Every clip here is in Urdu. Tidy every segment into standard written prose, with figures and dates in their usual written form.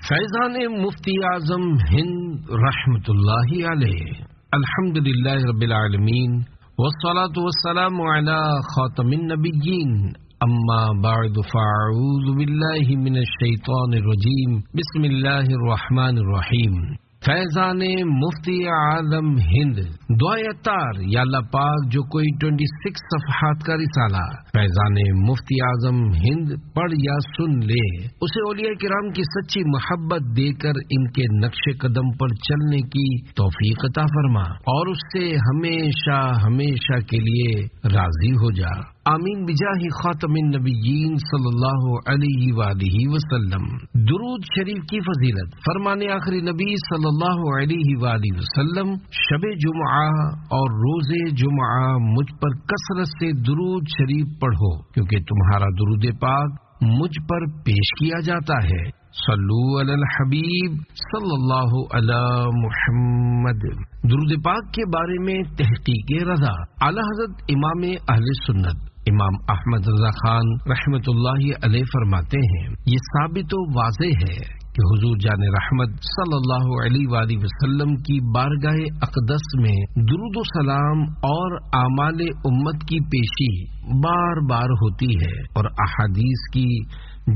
فیضان مفتی اعظم ہند رحمۃ اللہ علیہ. الحمدللہ رب العالمین والصلاة والسلام علی خاتم النبیین. اما بعد فاعوذ باللہ من الشیطان الرجیم. بسم اللہ الرحمن الرحیم. فیضان مفتی اعظم ہند دعائے اتار. یا اللہ پاک جو کوئی 26 صفحات کا رسالہ فیضان مفتی اعظم ہند پڑھ یا سن لے اسے اولیاء کرام کی سچی محبت دے کر ان کے نقش قدم پر چلنے کی توفیق عطا فرما اور اس سے ہمیشہ ہمیشہ کے لیے راضی ہو جا. آمین بجاہ خاتم النبیین صلی اللہ علیہ وآلہ وسلم. درود شریف کی فضیلت. فرمان آخری نبی صلی اللہ علیہ وآلہ وسلم شب جمعہ اور روز جمعہ مجھ پر کثرت سے درود شریف پڑھو کیونکہ تمہارا درود پاک مجھ پر پیش کیا جاتا ہے. صلو علی الحبیب صلی اللہ علی محمد. درود پاک کے بارے میں تحقیق رضا. اعلی حضرت امام اہل سنت امام احمد رضا خان رحمۃ اللہ علیہ فرماتے ہیں یہ ثابت و واضح ہے کہ حضور جان رحمت صلی اللہ علیہ وآلہ وسلم کی بارگاہ اقدس میں درود و سلام اور اعمال امت کی پیشی بار بار ہوتی ہے اور احادیث کی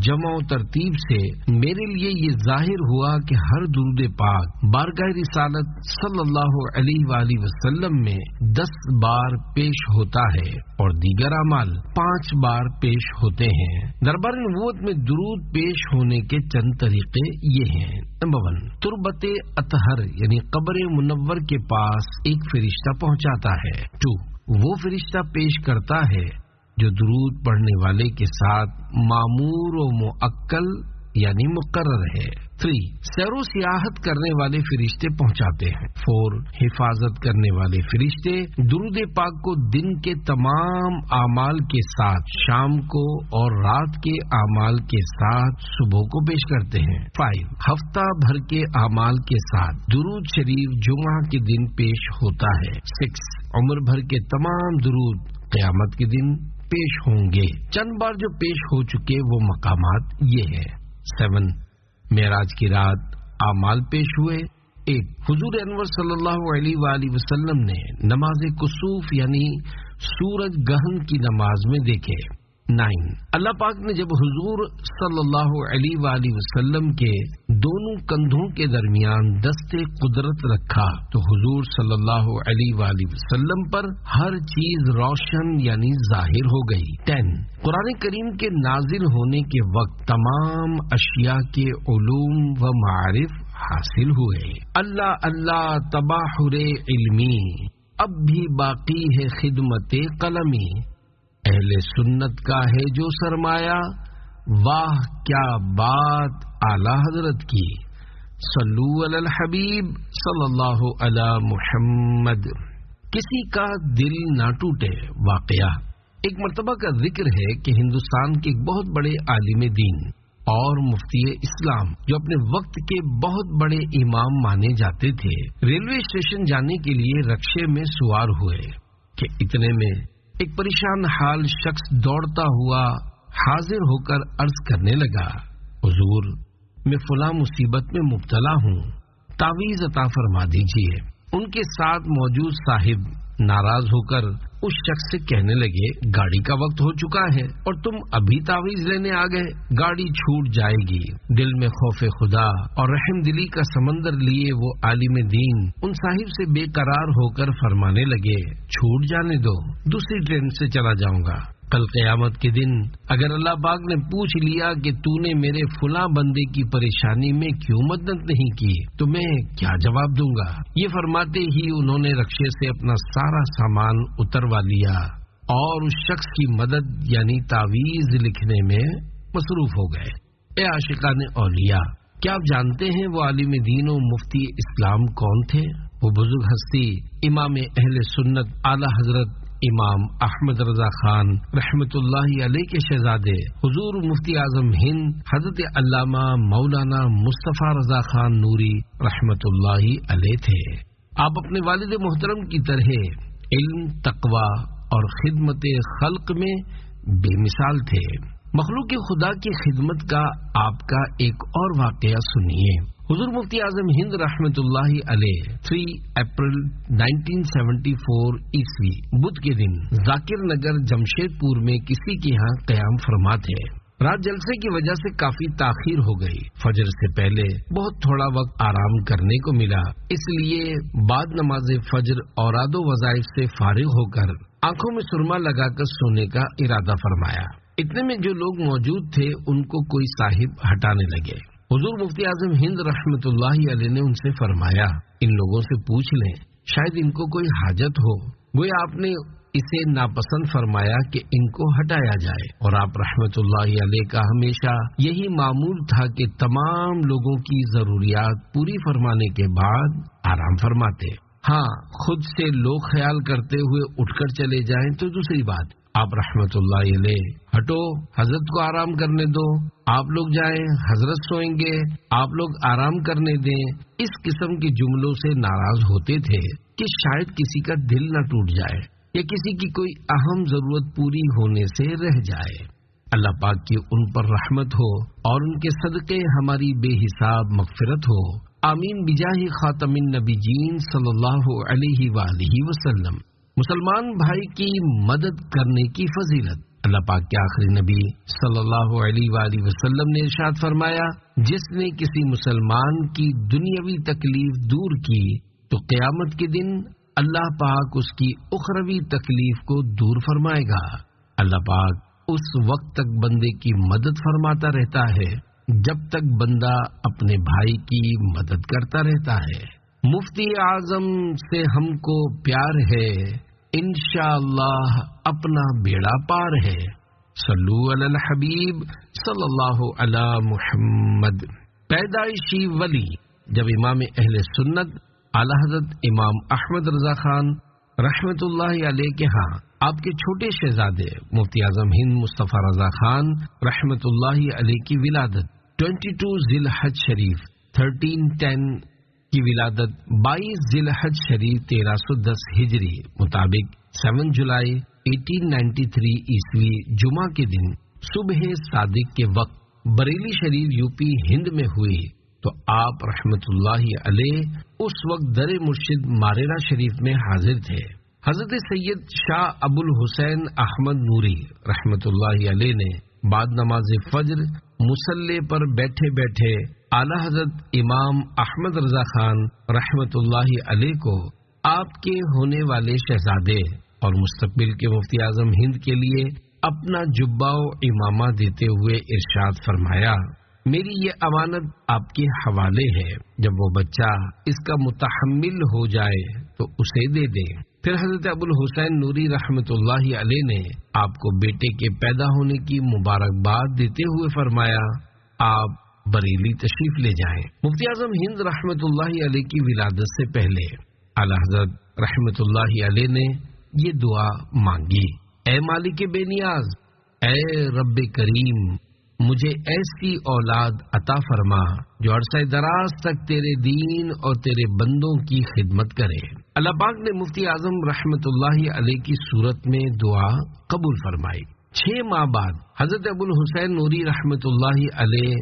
جمع و ترتیب سے میرے لیے یہ ظاہر ہوا کہ ہر درود پاک بارگاہ رسالت صلی اللہ علیہ وآلہ وسلم میں 10 بار پیش ہوتا ہے اور دیگر اعمال 5 بار پیش ہوتے ہیں. دربار نبوت میں درود پیش ہونے کے چند طریقے یہ ہیں. نمبر 1 تربت اطہر یعنی قبر منور کے پاس ایک فرشتہ پہنچاتا ہے. 2 وہ فرشتہ پیش کرتا ہے جو درود پڑھنے والے کے ساتھ مامور و مؤکل یعنی مقرر ہے. 3 سیر و سیاحت کرنے والے فرشتے پہنچاتے ہیں. 4 حفاظت کرنے والے فرشتے درود پاک کو دن کے تمام اعمال کے ساتھ شام کو اور رات کے اعمال کے ساتھ صبح کو پیش کرتے ہیں. 5 ہفتہ بھر کے اعمال کے ساتھ درود شریف جمعہ کے دن پیش ہوتا ہے. 6 عمر بھر کے تمام درود قیامت کے دن پیش ہوں گے. چند بار جو پیش ہو چکے وہ مقامات یہ ہے. 7 معراج کی رات اعمال پیش ہوئے. 8 حضور انور صلی اللہ علیہ وآلہ وسلم نے نماز کسوف یعنی سورج گہن کی نماز میں دیکھے. 9 اللہ پاک نے جب حضور صلی اللہ علیہ وآلہ وسلم کے دونوں کندھوں کے درمیان دست قدرت رکھا تو حضور صلی اللہ علیہ وآلہ وسلم پر ہر چیز روشن یعنی ظاہر ہو گئی. 10 قرآن کریم کے نازل ہونے کے وقت تمام اشیاء کے علوم و معارف حاصل ہوئے. اللہ اللہ تباحر علمی اب بھی باقی ہے خدمت قلمی. اہل سنت کا ہے جو سرمایہ واہ کیا بات اعلی حضرت کی. صلو علی الحبیب صلی اللہ علی محمد. کسی کا دل نہ ٹوٹے. واقعہ ایک مرتبہ کا ذکر ہے کہ ہندوستان کے ایک بہت بڑے عالم دین اور مفتی اسلام جو اپنے وقت کے بہت بڑے امام مانے جاتے تھے ریلوے اسٹیشن جانے کے لیے رکشے میں سوار ہوئے کہ اتنے میں ایک پریشان حال شخص دوڑتا ہوا حاضر ہو کر عرض کرنے لگا حضور میں فلاں مصیبت میں مبتلا ہوں تعویذ عطا فرما دیجیے. ان کے ساتھ موجود صاحب ناراض ہو کر اس شخص سے کہنے لگے گاڑی کا وقت ہو چکا ہے اور تم ابھی تعویذ لینے آ گئے. گاڑی چھوٹ جائے گی. دل میں خوف خدا اور رحم دلی کا سمندر لیے وہ عالم دین ان صاحب سے بے قرار ہو کر فرمانے لگے چھوٹ جانے دو دوسری ٹرین سے چلا جاؤں گا. کل قیامت کے دن اگر اللہ پاک نے پوچھ لیا کہ تو نے میرے فلاں بندے کی پریشانی میں کیوں مدد نہیں کی تو میں کیا جواب دوں گا. یہ فرماتے ہی انہوں نے رکشے سے اپنا سارا سامان اتروا لیا اور اس شخص کی مدد یعنی تعویذ لکھنے میں مصروف ہو گئے. اے عاشقان اولیاء کیا آپ جانتے ہیں وہ عالم دین و مفتی اسلام کون تھے؟ وہ بزرگ ہستی امام اہل سنت اعلی حضرت امام احمد رضا خان رحمۃ اللہ علیہ کے شہزادے حضور مفتی اعظم ہند حضرت علامہ مولانا مصطفیٰ رضا خان نوری رحمۃ اللہ علیہ تھے. آپ اپنے والد محترم کی طرح علم تقوی اور خدمت خلق میں بے مثال تھے. مخلوق خدا کی خدمت کا آپ کا ایک اور واقعہ سنیے۔ حضور مفتی اعظم ہند رحمت اللہ علیہ 3 اپریل 1974 عیسوی بدھ کے دن ذاکر نگر جمشید پور میں کسی کے یہاں قیام فرما تھے۔ رات جلسے کی وجہ سے کافی تاخیر ہو گئی۔ فجر سے پہلے بہت تھوڑا وقت آرام کرنے کو ملا، اس لیے بعد نماز فجر اوراد و وظائف سے فارغ ہو کر آنکھوں میں سرما لگا کر سونے کا ارادہ فرمایا۔ اتنے میں جو لوگ موجود تھے ان کو کوئی صاحب ہٹانے لگے۔ حضور مفتی اعظم ہند رحمت اللہ علیہ نے ان سے فرمایا، ان لوگوں سے پوچھ لیں، شاید ان کو کوئی حاجت ہو۔ گویا آپ نے اسے ناپسند فرمایا کہ ان کو ہٹایا جائے، اور آپ رحمت اللہ علیہ کا ہمیشہ یہی معمول تھا کہ تمام لوگوں کی ضروریات پوری فرمانے کے بعد آرام فرماتے۔ ہاں، خود سے لوگ خیال کرتے ہوئے اٹھ کر چلے جائیں تو دوسری بات۔ آپ رحمت اللہ علیہ، ہٹو، حضرت کو آرام کرنے دو، آپ لوگ جائیں، حضرت سوئیں گے، آپ لوگ آرام کرنے دیں، اس قسم کے جملوں سے ناراض ہوتے تھے کہ شاید کسی کا دل نہ ٹوٹ جائے یا کسی کی کوئی اہم ضرورت پوری ہونے سے رہ جائے۔ اللہ پاک کی ان پر رحمت ہو اور ان کے صدقے ہماری بے حساب مغفرت ہو، آمین بجاہ خاتم النبیین صلی اللہ علیہ وآلہ وسلم۔ مسلمان بھائی کی مدد کرنے کی فضیلت۔ اللہ پاک کے آخری نبی صلی اللہ علیہ وآلہ وسلم نے ارشاد فرمایا، جس نے کسی مسلمان کی دنیاوی تکلیف دور کی تو قیامت کے دن اللہ پاک اس کی اخروی تکلیف کو دور فرمائے گا۔ اللہ پاک اس وقت تک بندے کی مدد فرماتا رہتا ہے جب تک بندہ اپنے بھائی کی مدد کرتا رہتا ہے۔ مفتی اعظم سے ہم کو پیار ہے، انشاءاللہ اپنا بیڑا پار ہے۔ صلو علی الحبیب صلی اللہ علی محمد۔ پیدائشی ولی۔ جب امام اہل سنت اعلی حضرت امام احمد رضا خان رحمت اللہ علیہ کے ہاں آپ کے چھوٹے شہزادے مفتی اعظم ہند مصطفیٰ رضا خان رحمت اللہ علیہ کی ولادت 22 ذی الحج شریف 1310 کی ولادت 22 ذی الحج شریف 1310 ہجری مطابق 7 جولائی 1893 عیسوی جمعہ کے دن صبح صادق کے وقت بریلی شریف یوپی ہند میں ہوئی تو آپ رحمت اللہ علیہ اس وقت در مرشد ماریرا شریف میں حاضر تھے۔ حضرت سید شاہ ابو الحسین احمد نوری رحمت اللہ علیہ نے بعد نماز فجر مصلی پر بیٹھے بیٹھے اعلی حضرت امام احمد رضا خان رحمت اللہ علیہ کو آپ کے ہونے والے شہزادے اور مستقبل کے مفتی اعظم ہند کے لیے اپنا جبہ و امامہ دیتے ہوئے ارشاد فرمایا، میری یہ امانت آپ کے حوالے ہے، جب وہ بچہ اس کا متحمل ہو جائے تو اسے دے دیں۔ پھر حضرت ابو الحسین نوری رحمت اللہ علیہ نے آپ کو بیٹے کے پیدا ہونے کی مبارکباد دیتے ہوئے فرمایا، آپ بریلی تشریف لے جائیں۔ مفتی اعظم ہند رحمت اللہ علیہ کی ولادت سے پہلے اعلی حضرت رحمت اللہ علیہ نے یہ دعا مانگی، اے مالک بے نیاز، اے رب کریم، مجھے ایسی اولاد عطا فرما جو عرصہ دراز تک تیرے دین اور تیرے بندوں کی خدمت کرے۔ اللہ پاک نے مفتی اعظم رحمت اللہ علیہ کی صورت میں دعا قبول فرمائی۔ 6 ماہ بعد حضرت ابو الحسین نوری رحمت اللہ علیہ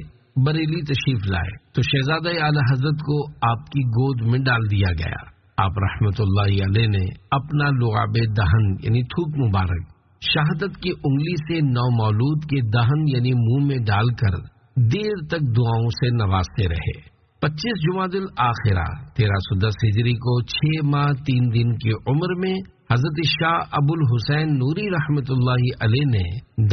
بریلی تشریف لائے تو شہزادہ اعلی حضرت کو آپ کی گود میں ڈال دیا گیا۔ آپ رحمت اللہ علیہ نے اپنا لعاب دہن یعنی تھوک مبارک شہادت کی انگلی سے نو مولود کے دہن یعنی منہ میں ڈال کر دیر تک دعاؤں سے نوازتے رہے۔ 25 جمادی الاخرہ 1310 ہجری کو 6 ماہ 3 دن کی عمر میں حضرت شاہ ابو الحسین نوری رحمت اللہ علیہ نے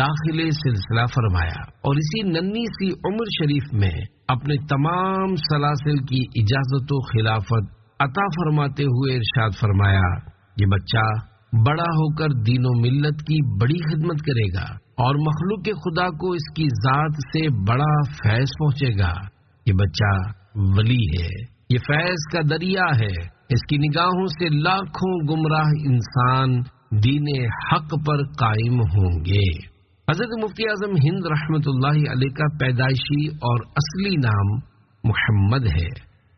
داخل سلسلہ فرمایا اور اسی ننھی سی عمر شریف میں اپنے تمام سلاسل کی اجازت و خلافت عطا فرماتے ہوئے ارشاد فرمایا، یہ بچہ بڑا ہو کر دین و ملت کی بڑی خدمت کرے گا اور مخلوق خدا کو اس کی ذات سے بڑا فیض پہنچے گا۔ یہ بچہ ولی ہے، یہ فیض کا دریا ہے، اس کی نگاہوں سے لاکھوں گمراہ انسان دین حق پر قائم ہوں گے۔ حضرت مفتی اعظم ہند رحمت اللہ علیہ کا پیدائشی اور اصلی نام محمد ہے۔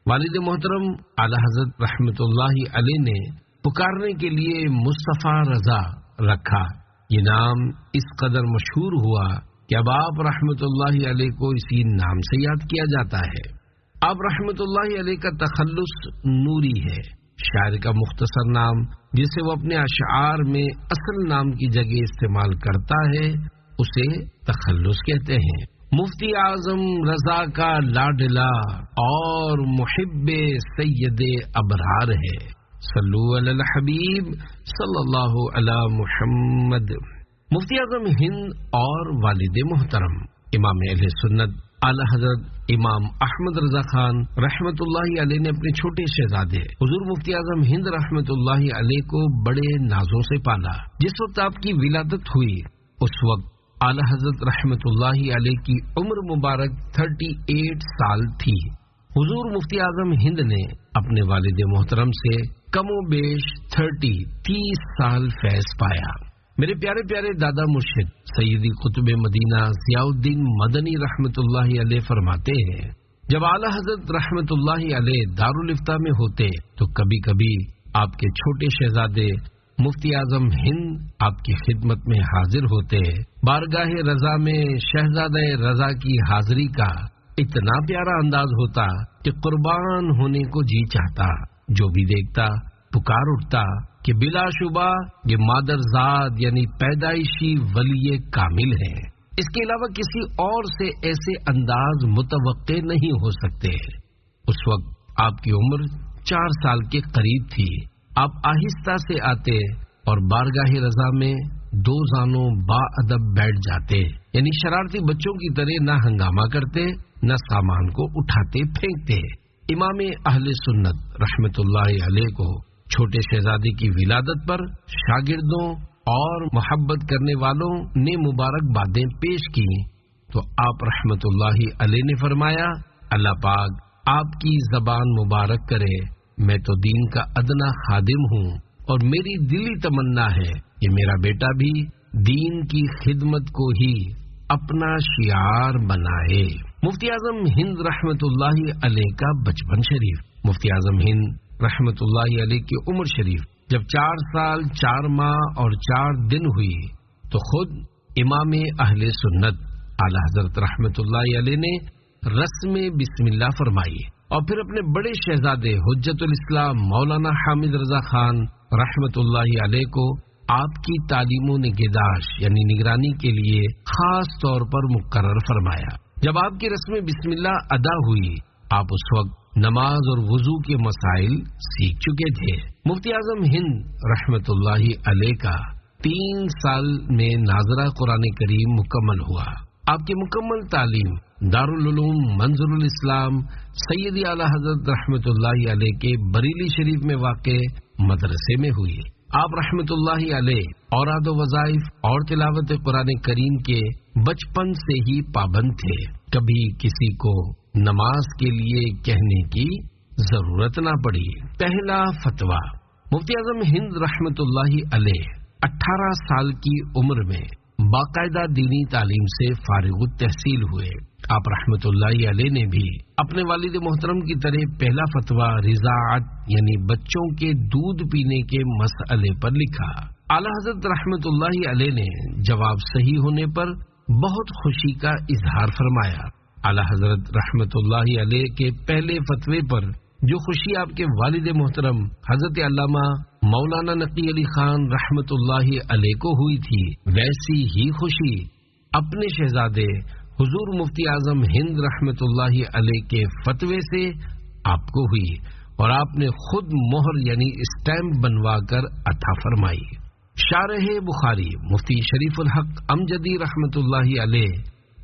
والد محترم اعلی حضرت رحمت اللہ علیہ نے پکارنے کے لیے مصطفیٰ رضا رکھا۔ یہ نام اس قدر مشہور ہوا کہ اب آپ رحمت اللہ علیہ کو اسی نام سے یاد کیا جاتا ہے۔ آپ رحمت اللہ علیہ کا تخلص نوری ہے، شاعر کا مختصر نام جسے وہ اپنے اشعار میں اصل نام کی جگہ استعمال کرتا ہے اسے تخلص کہتے ہیں۔ مفتی اعظم رضا کا لاڈلا اور محب سید ابرار ہے۔ صلو علی الحبیب صلی اللہ علی محمد۔ مفتی اعظم ہند اور والد محترم امام اہل سنت اعلی حضرت امام احمد رضا خان رحمت اللہ علیہ نے اپنے چھوٹے شہزادے حضور مفتی اعظم ہند رحمت اللہ علیہ کو بڑے نازوں سے پالا۔ جس وقت آپ کی ولادت ہوئی اس وقت اعلی حضرت رحمت اللہ علیہ کی عمر مبارک 38 سال تھی۔ حضور مفتی اعظم ہند نے اپنے والد محترم سے کم و بیش 30 سال فیض پایا۔ میرے پیارے پیارے دادا مرشد سیدی قطب مدینہ ضیاء الدین مدنی رحمت اللہ علیہ فرماتے ہیں، جب اعلی حضرت رحمت اللہ علیہ دارالافتاء میں ہوتے تو کبھی کبھی آپ کے چھوٹے شہزادے مفتی اعظم ہند آپ کی خدمت میں حاضر ہوتے۔ بارگاہ رضا میں شہزادہ رضا کی حاضری کا اتنا پیارا انداز ہوتا کہ قربان ہونے کو جی چاہتا، جو بھی دیکھتا پکار اٹھتا کہ بلا شبہ یہ مادر زاد یعنی پیدائشی ولی کامل ہے۔ اس کے علاوہ کسی اور سے ایسے انداز متوقع نہیں ہو سکتے۔ اس وقت آپ کی عمر 4 سال کے قریب تھی۔ آپ آہستہ سے آتے اور بارگاہ رضا میں 2 زانوں با ادب بیٹھ جاتے، یعنی شرارتی بچوں کی طرح نہ ہنگامہ کرتے نہ سامان کو اٹھاتے پھینکتے۔ امام اہل سنت رحمت اللہ علیہ کو چھوٹے شہزادے کی ولادت پر شاگردوں اور محبت کرنے والوں نے مبارک بادیں پیش کی تو آپ رحمت اللہ علیہ نے فرمایا، اللہ پاک آپ کی زبان مبارک کرے، میں تو دین کا ادنا خادم ہوں اور میری دلی تمنا ہے کہ میرا بیٹا بھی دین کی خدمت کو ہی اپنا شعار بنائے۔ مفتی اعظم ہند رحمت اللہ علیہ کا بچپن شریف۔ مفتی اعظم ہند رحمت اللہ علیہ کی عمر شریف جب 4 سال 4 ماہ اور 4 دن ہوئی تو خود امام اہل سنت اعلی حضرت رحمت اللہ علیہ نے رسم بسم اللہ فرمائی اور پھر اپنے بڑے شہزادے حجت الاسلام مولانا حامد رضا خان رحمت اللہ علیہ کو آپ کی تعلیم و نگہداشت یعنی نگرانی کے لیے خاص طور پر مقرر فرمایا۔ جب آپ کی رسم بسم اللہ ادا ہوئی آپ اس وقت نماز اور وضو کے مسائل سیکھ چکے تھے۔ مفتی اعظم ہند رحمت اللہ علیہ کا 3 سال میں ناظرہ قرآن کریم مکمل ہوا۔ آپ کی مکمل تعلیم دارالعلوم منظر الاسلام سیدی اعلی حضرت رحمت اللہ علیہ کے بریلی شریف میں واقع مدرسے میں ہوئی۔ آپ رحمت اللہ علیہ اوراد و وظائف اور تلاوت قرآن کریم کے بچپن سے ہی پابند تھے، کبھی کسی کو نماز کے لیے کہنے کی ضرورت نہ پڑی۔ پہلا فتویٰ۔ مفتی اعظم ہند رحمت اللہ علیہ 18 سال کی عمر میں باقاعدہ دینی تعلیم سے فارغ التحصیل ہوئے۔ آپ رحمت اللہ علیہ نے بھی اپنے والد محترم کی طرح پہلا فتویٰ رضاعت یعنی بچوں کے دودھ پینے کے مسئلے پر لکھا۔ اعلی حضرت رحمت اللہ علیہ نے جواب صحیح ہونے پر بہت خوشی کا اظہار فرمایا۔ اعلی حضرت رحمت اللہ علیہ کے پہلے فتوے پر جو خوشی آپ کے والد محترم حضرت علامہ مولانا نقی علی خان رحمت اللہ علیہ کو ہوئی تھی، ویسی ہی خوشی اپنے شہزادے حضور مفتی اعظم ہند رحمت اللہ علیہ کے فتوے سے آپ کو ہوئی اور آپ نے خود مہر یعنی اسٹیمپ بنوا کر عطا فرمائی۔ شارح بخاری مفتی شریف الحق امجدی رحمت اللہ علیہ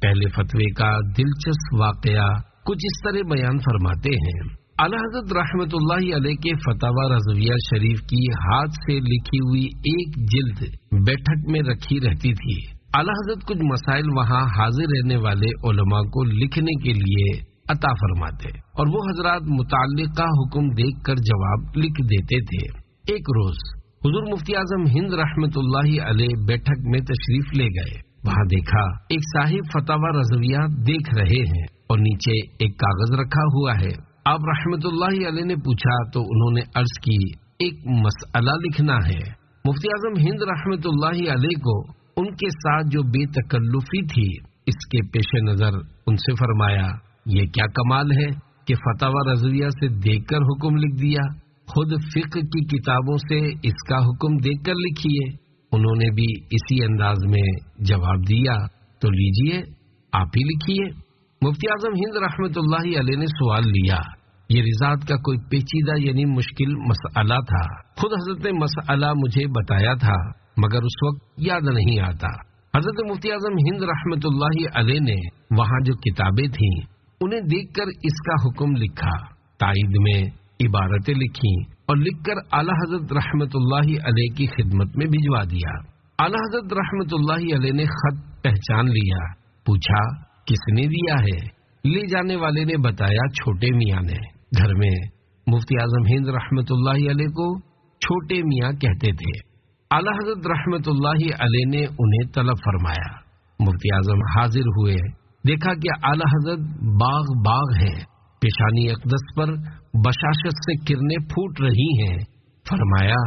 پہلے فتوے کا دلچسپ واقعہ کچھ اس طرح بیان فرماتے ہیں۔ اعلی حضرت رحمت اللہ علیہ کے فتاوی رضویہ شریف کی ہاتھ سے لکھی ہوئی ایک جلد بیٹھک میں رکھی رہتی تھی۔ اعلی حضرت کچھ مسائل وہاں حاضر رہنے والے علماء کو لکھنے کے لیے عطا فرماتے اور وہ حضرات متعلقہ حکم دیکھ کر جواب لکھ دیتے تھے۔ ایک روز حضور مفتی اعظم ہند رحمت اللہ علیہ بیٹھک میں تشریف لے گئے۔ وہاں دیکھا ایک صاحب فتاوی رضویہ دیکھ رہے ہیں اور نیچے ایک کاغذ رکھا ہوا ہے۔ آپ رحمت اللہ علیہ نے پوچھا تو انہوں نے عرض کی ایک مسئلہ لکھنا ہے۔ مفتی اعظم ہند رحمت اللہ علیہ کو ان کے ساتھ جو بے تکلفی تھی اس کے پیش نظر ان سے فرمایا یہ کیا کمال ہے کہ فتاوی رضویہ سے دیکھ کر حکم لکھ دیا، خود فقہ کی کتابوں سے اس کا حکم دیکھ کر لکھیے۔ انہوں نے بھی اسی انداز میں جواب دیا، تو لیجئے آپ ہی لکھیے۔ مفتی اعظم ہند رحمت اللہ علیہ نے سوال لیا۔ یہ رضاعت کا کوئی پیچیدہ یعنی مشکل مسئلہ تھا۔ خود حضرت نے مسئلہ مجھے بتایا تھا مگر اس وقت یاد نہیں آتا۔ حضرت مفتی اعظم ہند رحمت اللہ علیہ نے وہاں جو کتابیں تھیں انہیں دیکھ کر اس کا حکم لکھا، تائید میں عبارتیں لکھی اور لکھ کر اعلی حضرت رحمت اللہ علیہ کی خدمت میں بھجوا دیا۔ اعلی حضرت رحمت اللہ علیہ نے خط پہچان لیا، پوچھا کس نے دیا ہے؟ لے جانے والے نے بتایا چھوٹے میاں نے۔ گھر میں مفتی اعظم ہند رحمت اللہ علیہ کو چھوٹے میاں کہتے تھے۔ اعلی حضرت رحمت اللہ علیہ نے انہیں طلب فرمایا۔ مفتی اعظم حاضر ہوئے، دیکھا کہ اعلی حضرت باغ ہیں، پیشانی اقدس پر بشاشت سے کرنیں پھوٹ رہی ہیں۔ فرمایا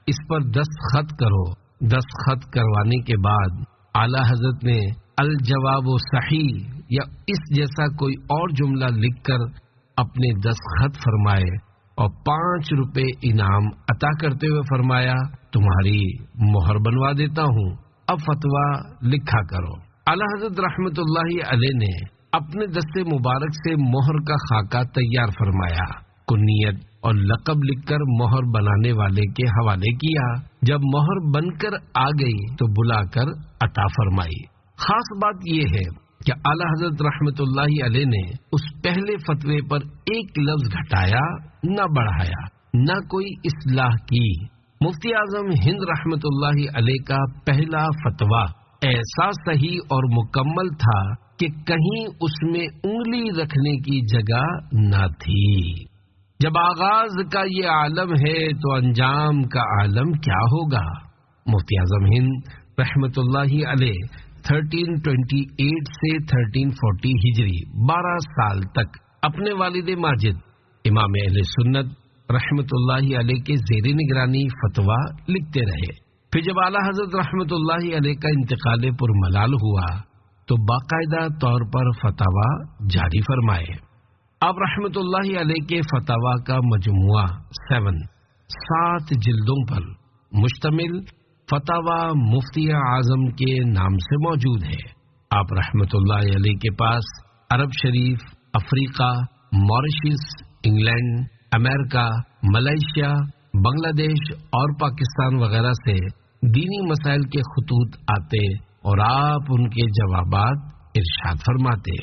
اس پر دستخط کرو۔ دستخط کروانے کے بعد اعلی حضرت نے الجواب صحیح یا اس جیسا کوئی اور جملہ لکھ کر اپنے دستخط فرمائے اور 5 روپے انعام عطا کرتے ہوئے فرمایا تمہاری مہر بنوا دیتا ہوں، اب فتویٰ لکھا کرو۔ اعلی حضرت رحمت اللہ علیہ نے اپنے دست مبارک سے مہر کا خاکہ تیار فرمایا، کنیت اور لقب لکھ کر مہر بنانے والے کے حوالے کیا۔ جب مہر بن کر آ گئی تو بلا کر عطا فرمائی۔ خاص بات یہ ہے کہ اعلی حضرت رحمت اللہ علیہ نے اس پہلے فتوے پر ایک لفظ گھٹایا نہ بڑھایا، نہ کوئی اصلاح کی۔ مفتی اعظم ہند رحمت اللہ علیہ کا پہلا فتویٰ ایسا صحیح اور مکمل تھا کہ کہیں اس میں انگلی رکھنے کی جگہ نہ تھی۔ جب آغاز کا یہ عالم ہے تو انجام کا عالم کیا ہوگا؟ مفتی اعظم ہند رحمت اللہ علیہ 1328 سے 1340 ہجری 12 سال تک اپنے والد ماجد امام اہل سنت رحمت اللہ علیہ کے زیر نگرانی فتویٰ لکھتے رہے۔ پھر جب اعلی حضرت رحمت اللہ علیہ کا انتقال پرملال ہوا تو باقاعدہ طور پر فتاویٰ جاری فرمائے۔ اب رحمت اللہ علیہ کے فتاویٰ کا مجموعہ 7 جلدوں پر مشتمل فتاویٰ مفتی اعظم کے نام سے موجود ہے۔ آپ رحمت اللہ علیہ کے پاس عرب شریف، افریقہ، ماریشس، انگلینڈ، امریکہ، ملائیشیا، بنگلہ دیش اور پاکستان وغیرہ سے دینی مسائل کے خطوط آتے اور آپ ان کے جوابات ارشاد فرماتے۔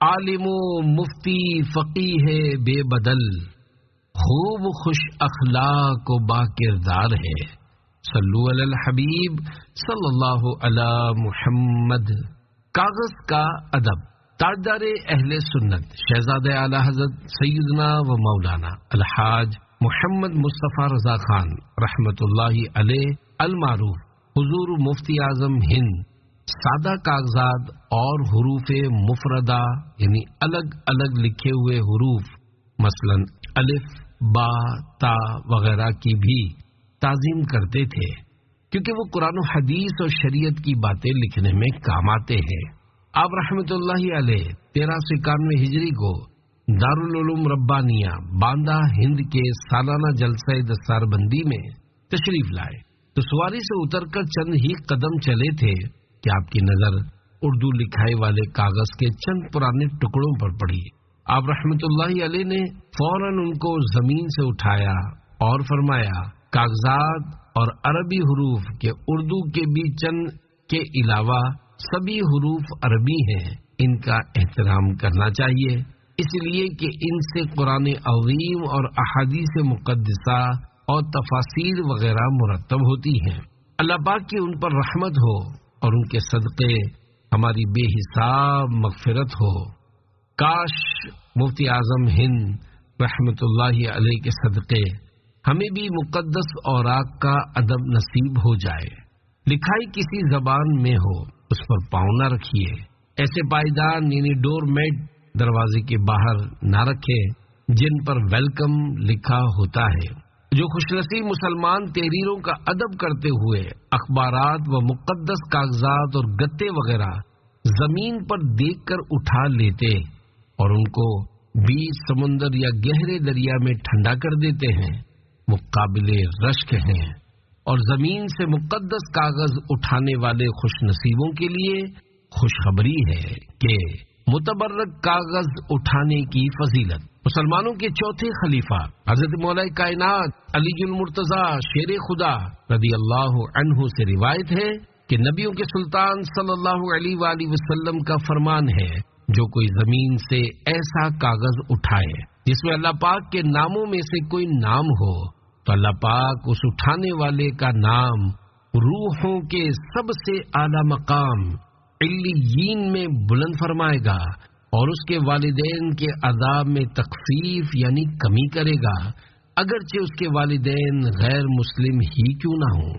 عالم و مفتی فقیہ بے بدل، خوب خوش اخلاق و با کردار ہے۔ صلو علی الحبیب صلی اللہ علی محمد۔ کاغذ کا ادب۔ تاجدار اہل سنت شہزادہ اعلی حضرت سیدنا و مولانا الحاج محمد مصطفیٰ رضا خان رحمت اللہ علیہ المعروف حضور مفتی اعظم ہند سادہ کاغذات اور حروف مفردہ یعنی الگ الگ لکھے ہوئے حروف مثلا الف، با، تا وغیرہ کی بھی تعظیم کرتے تھے، کیونکہ وہ قرآن و حدیث اور شریعت کی باتیں لکھنے میں کام آتے ہیں۔ آپ رحمت اللہ علیہ 1391 ہجری کو دارالعلوم ربانیہ باندہ ہند کے سالانہ جلسہ دستار بندی میں تشریف لائے تو سواری سے اتر کر چند ہی قدم چلے تھے کہ آپ کی نظر اردو لکھائی والے کاغذ کے چند پرانے ٹکڑوں پر پڑی۔ آپ رحمت اللہ علیہ نے فوراً ان کو زمین سے اٹھایا اور فرمایا کاغذات اور عربی حروف کے اردو کے بھی چند کے علاوہ سبھی حروف عربی ہیں، ان کا احترام کرنا چاہیے، اس لیے کہ ان سے قرآن عظیم اور احادیث مقدسہ اور تفاسیر وغیرہ مرتب ہوتی ہیں۔ اللہ پاک کی ان پر رحمت ہو اور ان کے صدقے ہماری بے حساب مغفرت ہو۔ کاش مفتی اعظم ہند رحمت اللہ علیہ کے صدقے ہمیں بھی مقدس اوراق کا ادب نصیب ہو جائے۔ لکھائی کسی زبان میں ہو اس پر پاؤں نہ رکھیے، ایسے پائیدان یعنی ڈور میٹ دروازے کے باہر نہ رکھے جن پر ویلکم لکھا ہوتا ہے۔ جو خوش نصیب مسلمان تحریروں کا ادب کرتے ہوئے اخبارات و مقدس کاغذات اور گتے وغیرہ زمین پر دیکھ کر اٹھا لیتے اور ان کو بیچ سمندر یا گہرے دریا میں ٹھنڈا کر دیتے ہیں، وہ قابل رشک ہیں، اور زمین سے مقدس کاغذ اٹھانے والے خوش نصیبوں کے لیے خوشخبری ہے کہ متبرک کاغذ اٹھانے کی فضیلت۔ مسلمانوں کے چوتھے خلیفہ حضرت مولا کائنات علی المرتضیٰ شیر خدا رضی اللہ عنہ سے روایت ہے کہ نبیوں کے سلطان صلی اللہ علیہ وآلہ وسلم کا فرمان ہے، جو کوئی زمین سے ایسا کاغذ اٹھائے جس میں اللہ پاک کے ناموں میں سے کوئی نام ہو، تو اللہ پاک اس اٹھانے والے کا نام روحوں کے سب سے اعلیٰ مقام علیین میں بلند فرمائے گا، اور اس کے والدین کے عذاب میں تخفیف یعنی کمی کرے گا، اگرچہ اس کے والدین غیر مسلم ہی کیوں نہ ہوں۔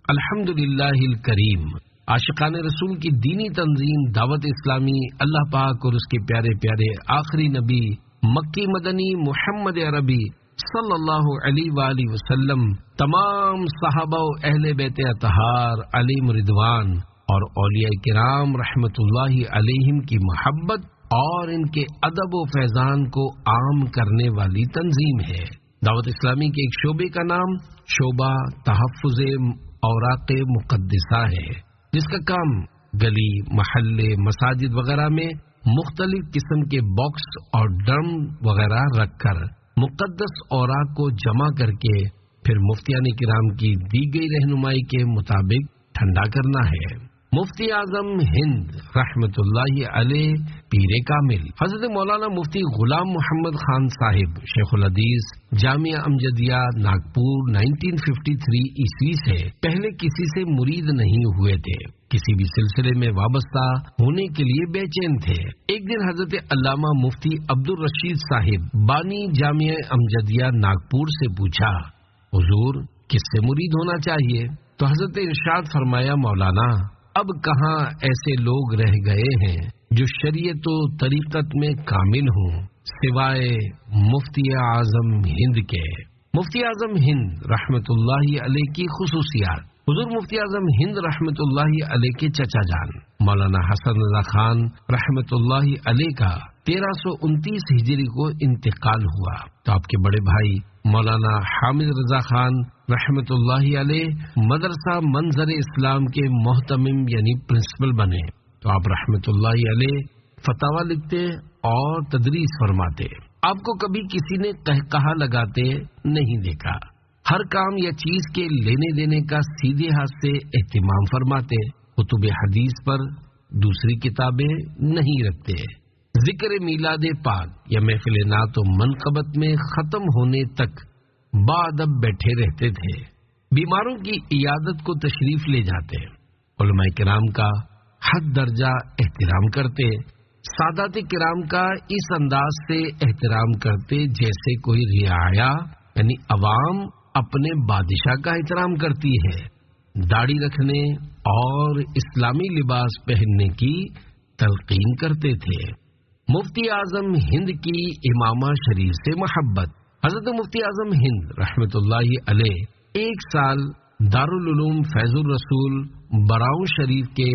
الحمدللہ الکریم، عاشقان رسول کی دینی تنظیم دعوت اسلامی اللہ پاک اور اس کے پیارے پیارے آخری نبی مکی مدنی محمد عربی صلی اللہ علیہ وآلہ وسلم، تمام صحابہ و اہل بیت اطہار علیہم رضوان اور اولیاء کرام رحمت اللہ علیہم کی محبت اور ان کے ادب و فیضان کو عام کرنے والی تنظیم ہے۔ دعوت اسلامی کے ایک شعبے کا نام شعبہ تحفظ اوراق مقدسہ ہے، جس کا کام گلی، محلے، مساجد وغیرہ میں مختلف قسم کے باکس اور ڈرم وغیرہ رکھ کر مقدس اوراق کو جمع کر کے پھر مفتیان کرام کی دی گئی رہنمائی کے مطابق ٹھنڈا کرنا ہے۔ مفتی اعظم ہند رحمت اللہ علیہ پیر کامل حضرت مولانا مفتی غلام محمد خان صاحب شیخ الحدیث جامعہ امجدیہ ناگپور 1953 عیسوی سے پہلے کسی سے مرید نہیں ہوئے تھے، کسی بھی سلسلے میں وابستہ ہونے کے لیے بے چین تھے۔ ایک دن حضرت علامہ مفتی عبد الرشید صاحب بانی جامعہ امجدیہ ناگپور سے پوچھا، حضور کس سے مرید ہونا چاہیے؟ تو حضرت ارشاد فرمایا، مولانا اب کہاں ایسے لوگ رہ گئے ہیں جو شریعت و طریقت میں کامل ہوں سوائے مفتی اعظم ہند کے۔ مفتی اعظم ہند رحمت اللہ علیہ کی خصوصیات۔ حضور مفتی اعظم ہند رحمت اللہ علیہ کے چچا جان مولانا حسن رضا خان رحمت اللہ علیہ کا 1329 ہجری کو انتقال ہوا، تو آپ کے بڑے بھائی مولانا حامد رضا خان رحمت اللہ علیہ مدرسہ منظر اسلام کے محتمم یعنی پرنسپل بنے، تو آپ رحمت اللہ علیہ فتاوی لکھتے اور تدریس فرماتے۔ آپ کو کبھی کسی نے کہا لگاتے نہیں دیکھا، ہر کام یا چیز کے لینے دینے کا سیدھے ہاتھ سے اہتمام فرماتے، کتب حدیث پر دوسری کتابیں نہیں رکھتے، ذکر میلاد پاک یا محفل نعت و منقبت میں ختم ہونے تک بادب بیٹھے رہتے تھے، بیماروں کی عیادت کو تشریف لے جاتے، علماء کرام کا حد درجہ احترام کرتے، سادات کرام کا اس انداز سے احترام کرتے جیسے کوئی رعایا یعنی عوام اپنے بادشاہ کا احترام کرتی ہے، داڑھی رکھنے اور اسلامی لباس پہننے کی تلقین کرتے تھے۔ مفتی اعظم ہند کی امامہ شریف سے محبت۔ حضرت مفتی اعظم ہند رحمت اللہ علیہ ایک سال دارالعلوم فیض الرسول براؤں شریف کے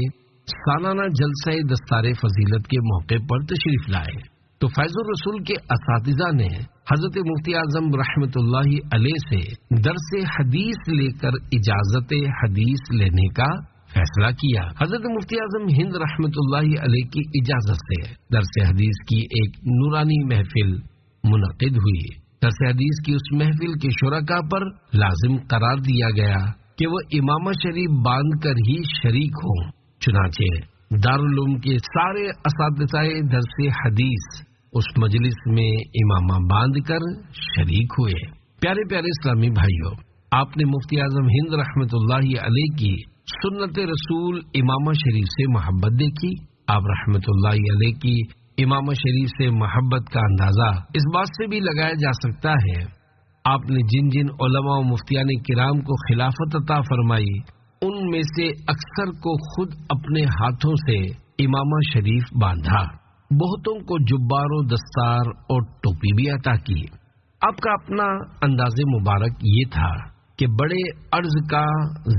سالانہ جلسہ دستار فضیلت کے موقع پر تشریف لائے، تو فیض الرسول کے اساتذہ نے حضرت مفتی اعظم رحمت اللہ علیہ سے درس حدیث لے کر اجازت حدیث لینے کا فیصلہ کیا۔ حضرت مفتی اعظم ہند رحمت اللہ علیہ کی اجازت سے درس حدیث کی ایک نورانی محفل منعقد ہوئی۔ درس حدیث کی اس محفل کے شرکاء پر لازم قرار دیا گیا کہ وہ امامہ شریف باندھ کر ہی شریک ہوں، چنانچہ دارالعلوم کے سارے اساتذہ درس حدیث اس مجلس میں امامہ باندھ کر شریک ہوئے۔ پیارے پیارے اسلامی بھائیوں، آپ نے مفتی اعظم ہند رحمت اللہ علیہ کی سنت رسول امامہ شریف سے محبت دیکھی۔ آپ رحمت اللہ علیہ کی امامہ شریف سے محبت کا اندازہ اس بات سے بھی لگایا جا سکتا ہے، آپ نے جن جن علماء و مفتیان کرام کو خلافت عطا فرمائی، ان میں سے اکثر کو خود اپنے ہاتھوں سے امامہ شریف باندھا، بہتوں کو جبار و دستار اور ٹوپی بھی عطا کی۔ آپ کا اپنا انداز مبارک یہ تھا کہ بڑے عرض کا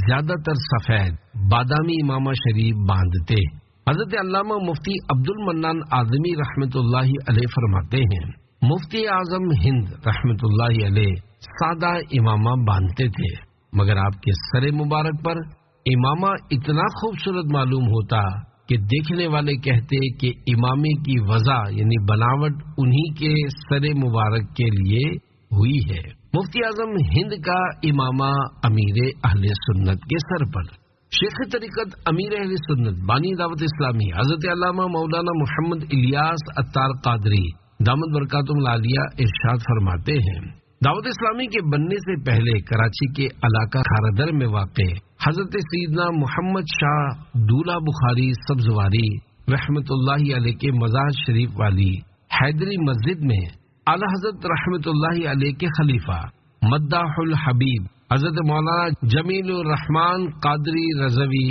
زیادہ تر سفید بادامی امامہ شریف باندھتے، حضرت علامہ مفتی عبد المنان اعظمی رحمۃ اللہ علیہ فرماتے ہیں، مفتی اعظم ہند رحمۃ اللہ علیہ سادہ امامہ باندھتے تھے، مگر آپ کے سر مبارک پر امامہ اتنا خوبصورت معلوم ہوتا کہ دیکھنے والے کہتے کہ امامے کی وضع یعنی بناوٹ انہی کے سر مبارک کے لیے ہوئی ہے۔ مفتی اعظم ہند کا امامہ امیر اہل سنت کے سر پر، شیخ طریقت امیر اہل سنت بانی دعوت اسلامی حضرت علامہ مولانا محمد الیاس عطار قادری دامت برکاتہم العالیہ ارشاد فرماتے ہیں، دعوت اسلامی کے بننے سے پہلے کراچی کے علاقہ کھارادر میں واقع حضرت سیدنا محمد شاہ دولہ بخاری سبزواری رحمت اللہ علیہ کے مزار شریف والی حیدری مسجد میں اعلی حضرت رحمت اللہ علیہ کے خلیفہ مداح الحبیب حضرت مولانا جمیل الرحمن قادری رضوی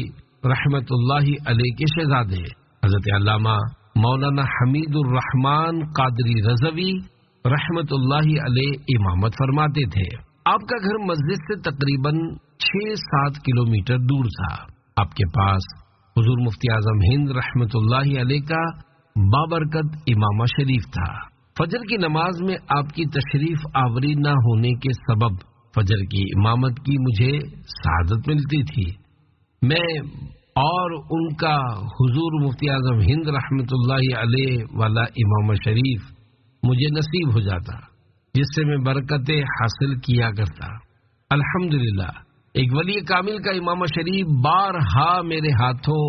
رحمت اللہ علیہ کے شہزادے حضرت علامہ مولانا حمید الرحمن قادری رضوی رحمت اللہ علیہ امامت فرماتے تھے۔ آپ کا گھر مسجد سے تقریباً 6-7 کلومیٹر دور تھا۔ آپ کے پاس حضور مفتی اعظم ہند رحمت اللہ علیہ کا بابرکت امامہ شریف تھا۔ فجر کی نماز میں آپ کی تشریف آوری نہ ہونے کے سبب فجر کی امامت کی مجھے سعادت ملتی تھی، میں اور ان کا حضور مفتی اعظم ہند رحمت اللہ علیہ والا امامہ شریف مجھے نصیب ہو جاتا، جس سے میں برکتیں حاصل کیا کرتا۔ الحمدللہ ایک ولی کامل کا امامہ شریف بارہا میرے ہاتھوں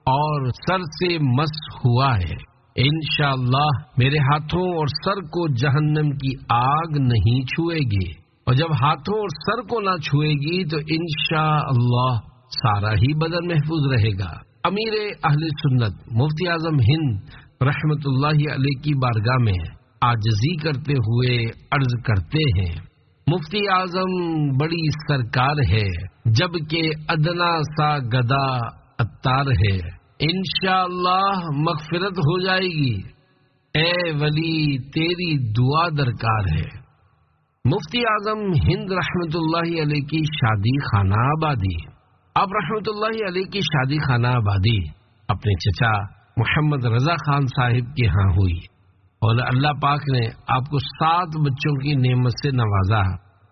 اور سر سے مس ہوا ہے۔ انشاءاللہ میرے ہاتھوں اور سر کو جہنم کی آگ نہیں چھوئے گی، اور جب ہاتھوں اور سر کو نہ چھوئے گی تو انشاءاللہ سارا ہی بدن محفوظ رہے گا۔ امیر اہل سنت مفتی اعظم ہند رحمت اللہ علیہ کی بارگاہ میں عاجزی کرتے ہوئے عرض کرتے ہیں، مفتی اعظم بڑی سرکار ہے، جبکہ ادنا سا گدا عطار ہے، انشاءاللہ مغفرت ہو جائے گی، اے ولی تیری دعا درکار ہے۔ مفتی اعظم ہند رحمت اللہ علیہ کی شادی خانہ آبادی، آپ رحمت اللہ علیہ کی شادی خانہ آبادی اپنے چچا محمد رضا خان صاحب کے ہاں ہوئی، اور اللہ پاک نے آپ کو 7 بچوں کی نعمت سے نوازا،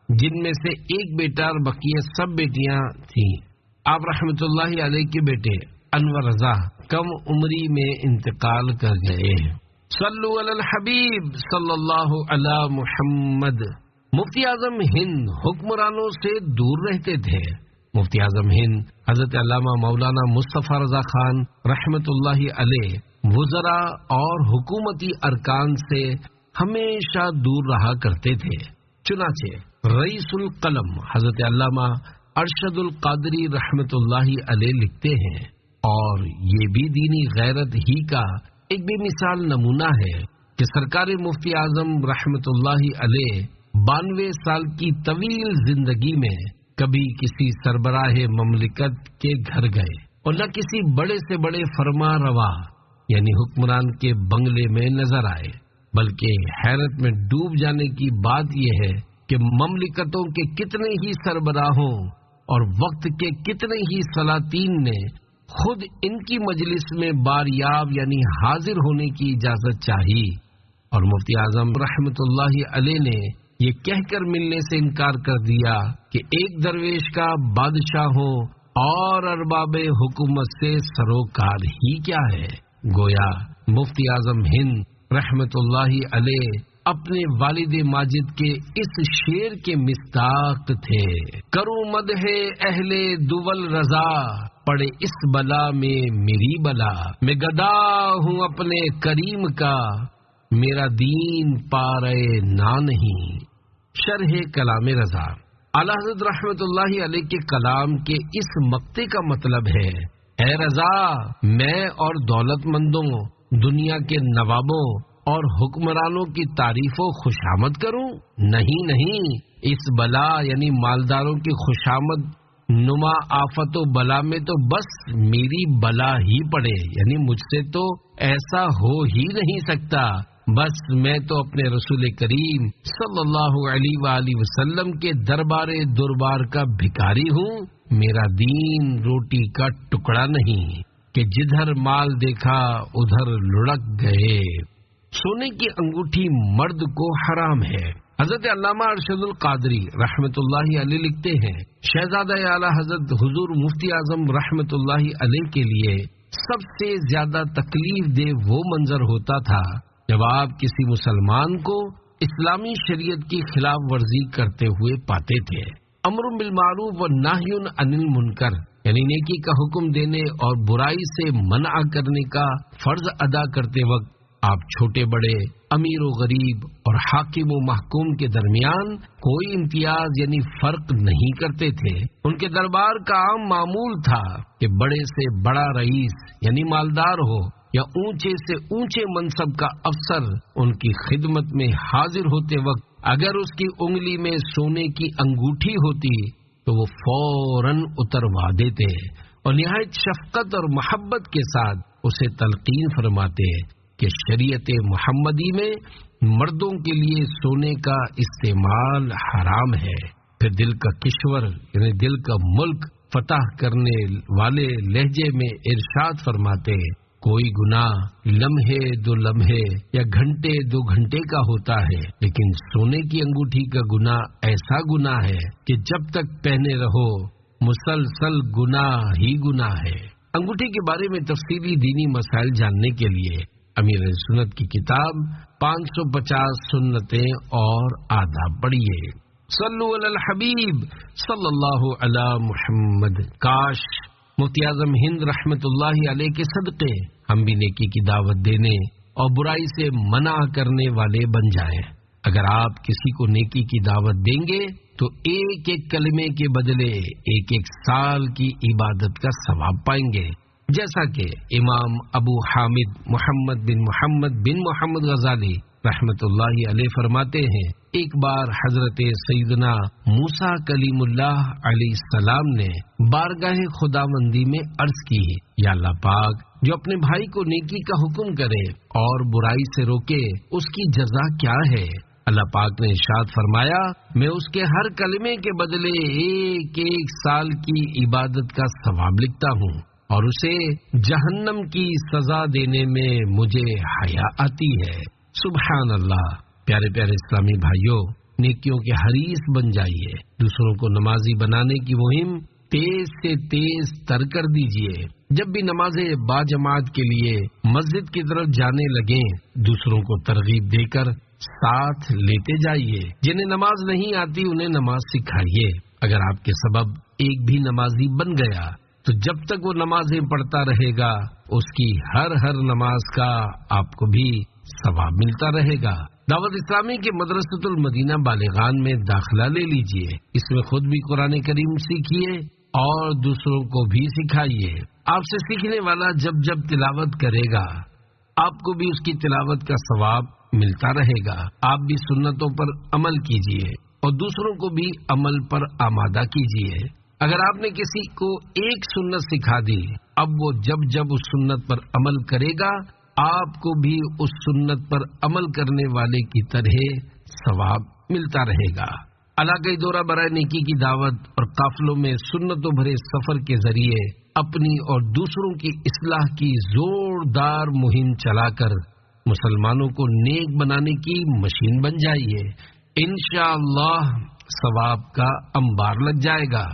جن میں سے ایک بیٹا اور بقیہ سب بیٹیاں تھیں۔ آپ رحمت اللہ علیہ کے بیٹے انور رضا کم عمری میں انتقال کر گئے۔ صلو علی الحبیب صلی اللہ علی محمد۔ مفتی اعظم ہند حکمرانوں سے دور رہتے تھے۔ مفتی اعظم ہند حضرت علامہ مولانا مصطفیٰ رضا خان رحمت اللہ علیہ وزراء اور حکومتی ارکان سے ہمیشہ دور رہا کرتے تھے۔ چنانچہ رئیس القلم حضرت علامہ ارشد القادری رحمت اللہ علیہ لکھتے ہیں، اور یہ بھی دینی غیرت ہی کا ایک بے مثال نمونہ ہے کہ سرکار مفتی اعظم رحمت اللہ علیہ 92 سال کی طویل زندگی میں کبھی کسی سربراہ مملکت کے گھر گئے، اور نہ کسی بڑے سے بڑے فرما روا یعنی حکمران کے بنگلے میں نظر آئے، بلکہ حیرت میں ڈوب جانے کی بات یہ ہے کہ مملکتوں کے کتنے ہی سربراہوں اور وقت کے کتنے ہی سلاطین نے خود ان کی مجلس میں باریاب یعنی حاضر ہونے کی اجازت چاہی، اور مفتی اعظم رحمت اللہ علیہ نے یہ کہہ کر ملنے سے انکار کر دیا کہ ایک درویش کا بادشاہوں اور ارباب حکومت سے سروکار ہی کیا ہے۔ گویا مفتی اعظم ہند رحمت اللہ علیہ اپنے والد ماجد کے اس شعر کے مصداق تھے، کروں مدح اہل دول رضا پڑے اس بلا میں میری بلا، میں گدا ہوں اپنے کریم کا میرا دین پارے نہ نہیں۔ شرح کلام رضا، اعلی حضرت رحمت اللہ علیہ کے کلام کے اس مقطع کا مطلب ہے، اے رضا میں اور دولت مندوں دنیا کے نوابوں اور حکمرانوں کی تعریف و خوشامد کروں؟ نہیں نہیں، اس بلا یعنی مالداروں کی خوشامد نما آفت و بلا میں تو بس میری بلا ہی پڑے، یعنی مجھ سے تو ایسا ہو ہی نہیں سکتا، بس میں تو اپنے رسول کریم صلی اللہ علیہ وآلہ وسلم کے دربار کا بھکاری ہوں، میرا دین روٹی کا ٹکڑا نہیں، کہ جدھر مال دیکھا ادھر لڑک گئے۔ سونے کی انگوٹھی مرد کو حرام ہے۔ حضرت علامہ ارشد القادری رحمت اللہ علیہ لکھتے ہیں، شہزادہ اعلیٰ حضرت حضور مفتی اعظم رحمت اللہ علیہ کے لیے سب سے زیادہ تکلیف دہ وہ منظر ہوتا تھا جب آپ کسی مسلمان کو اسلامی شریعت کی خلاف ورزی کرتے ہوئے پاتے تھے۔ امر بالمعروف و نہی عن المنکر یعنی نیکی کا حکم دینے اور برائی سے منع کرنے کا فرض ادا کرتے وقت آپ چھوٹے بڑے، امیر و غریب اور حاکم و محکوم کے درمیان کوئی امتیاز یعنی فرق نہیں کرتے تھے۔ ان کے دربار کا عام معمول تھا کہ بڑے سے بڑا رئیس یعنی مالدار ہو یا اونچے سے اونچے منصب کا افسر، ان کی خدمت میں حاضر ہوتے وقت اگر اس کی انگلی میں سونے کی انگوٹھی ہوتی تو وہ فوراً اتروا دیتے اور نہایت شفقت اور محبت کے ساتھ اسے تلقین فرماتے کہ شریعت محمدی میں مردوں کے لیے سونے کا استعمال حرام ہے۔ پھر دل کا کشور یعنی دل کا ملک فتح کرنے والے لہجے میں ارشاد فرماتے، کوئی گناہ لمحے دو لمحے یا گھنٹے دو گھنٹے کا ہوتا ہے، لیکن سونے کی انگوٹھی کا گناہ ایسا گناہ ہے کہ جب تک پہنے رہو مسلسل گناہ ہی گناہ ہے۔ انگوٹھی کے بارے میں تفصیلی دینی مسائل جاننے کے لیے امیر سنت کی کتاب 550 سنتیں اور آداب پڑھیے۔ صلو علی الحبیب صلی اللہ علی محمد۔ کاش مفتی اعظم ہند رحمت اللہ علیہ کے صدقے ہم بھی نیکی کی دعوت دینے اور برائی سے منع کرنے والے بن جائیں۔ اگر آپ کسی کو نیکی کی دعوت دیں گے تو ایک ایک کلمے کے بدلے ایک ایک سال کی عبادت کا ثواب پائیں گے، جیسا کہ امام ابو حامد محمد بن محمد غزالی رحمت اللہ علیہ فرماتے ہیں، ایک بار حضرت سیدنا موسیٰ کلیم اللہ علیہ السلام نے بارگاہ خداوندی میں عرض کی، یا اللہ پاک، جو اپنے بھائی کو نیکی کا حکم کرے اور برائی سے روکے اس کی جزا کیا ہے؟ اللہ پاک نے ارشاد فرمایا، میں اس کے ہر کلمے کے بدلے ایک ایک سال کی عبادت کا ثواب لکھتا ہوں اور اسے جہنم کی سزا دینے میں مجھے حیا آتی ہے۔ سبحان اللہ۔ پیارے پیارے اسلامی بھائیوں، نیکیوں کے حریص بن جائیے، دوسروں کو نمازی بنانے کی مہم تیز سے تیز تر کر دیجیے۔ جب بھی نماز باجماعت کے لیے مسجد کی طرف جانے لگیں، دوسروں کو ترغیب دے کر ساتھ لیتے جائیے۔ جنہیں نماز نہیں آتی انہیں نماز سکھائیے۔ اگر آپ کے سبب ایک بھی نمازی بن گیا تو جب تک وہ نمازیں پڑھتا رہے گا اس کی ہر نماز کا آپ کو بھی ثواب ملتا رہے گا۔ دعوت اسلامی کے مدرسۃ المدینہ بالغان میں داخلہ لے لیجئے۔ اس میں خود بھی قرآن کریم سیکھیے اور دوسروں کو بھی سکھائیے۔ آپ سے سیکھنے والا جب جب تلاوت کرے گا آپ کو بھی اس کی تلاوت کا ثواب ملتا رہے گا۔ آپ بھی سنتوں پر عمل کیجئے اور دوسروں کو بھی عمل پر آمادہ کیجئے۔ اگر آپ نے کسی کو ایک سنت سکھا دی، اب وہ جب جب اس سنت پر عمل کرے گا آپ کو بھی اس سنت پر عمل کرنے والے کی طرح ثواب ملتا رہے گا۔ علاقائی دورہ برائے نیکی کی دعوت اور قافلوں میں سنتوں بھرے سفر کے ذریعے اپنی اور دوسروں کی اصلاح کی زوردار مہم چلا کر مسلمانوں کو نیک بنانے کی مشین بن جائیے۔ انشاءاللہ ثواب کا انبار لگ جائے گا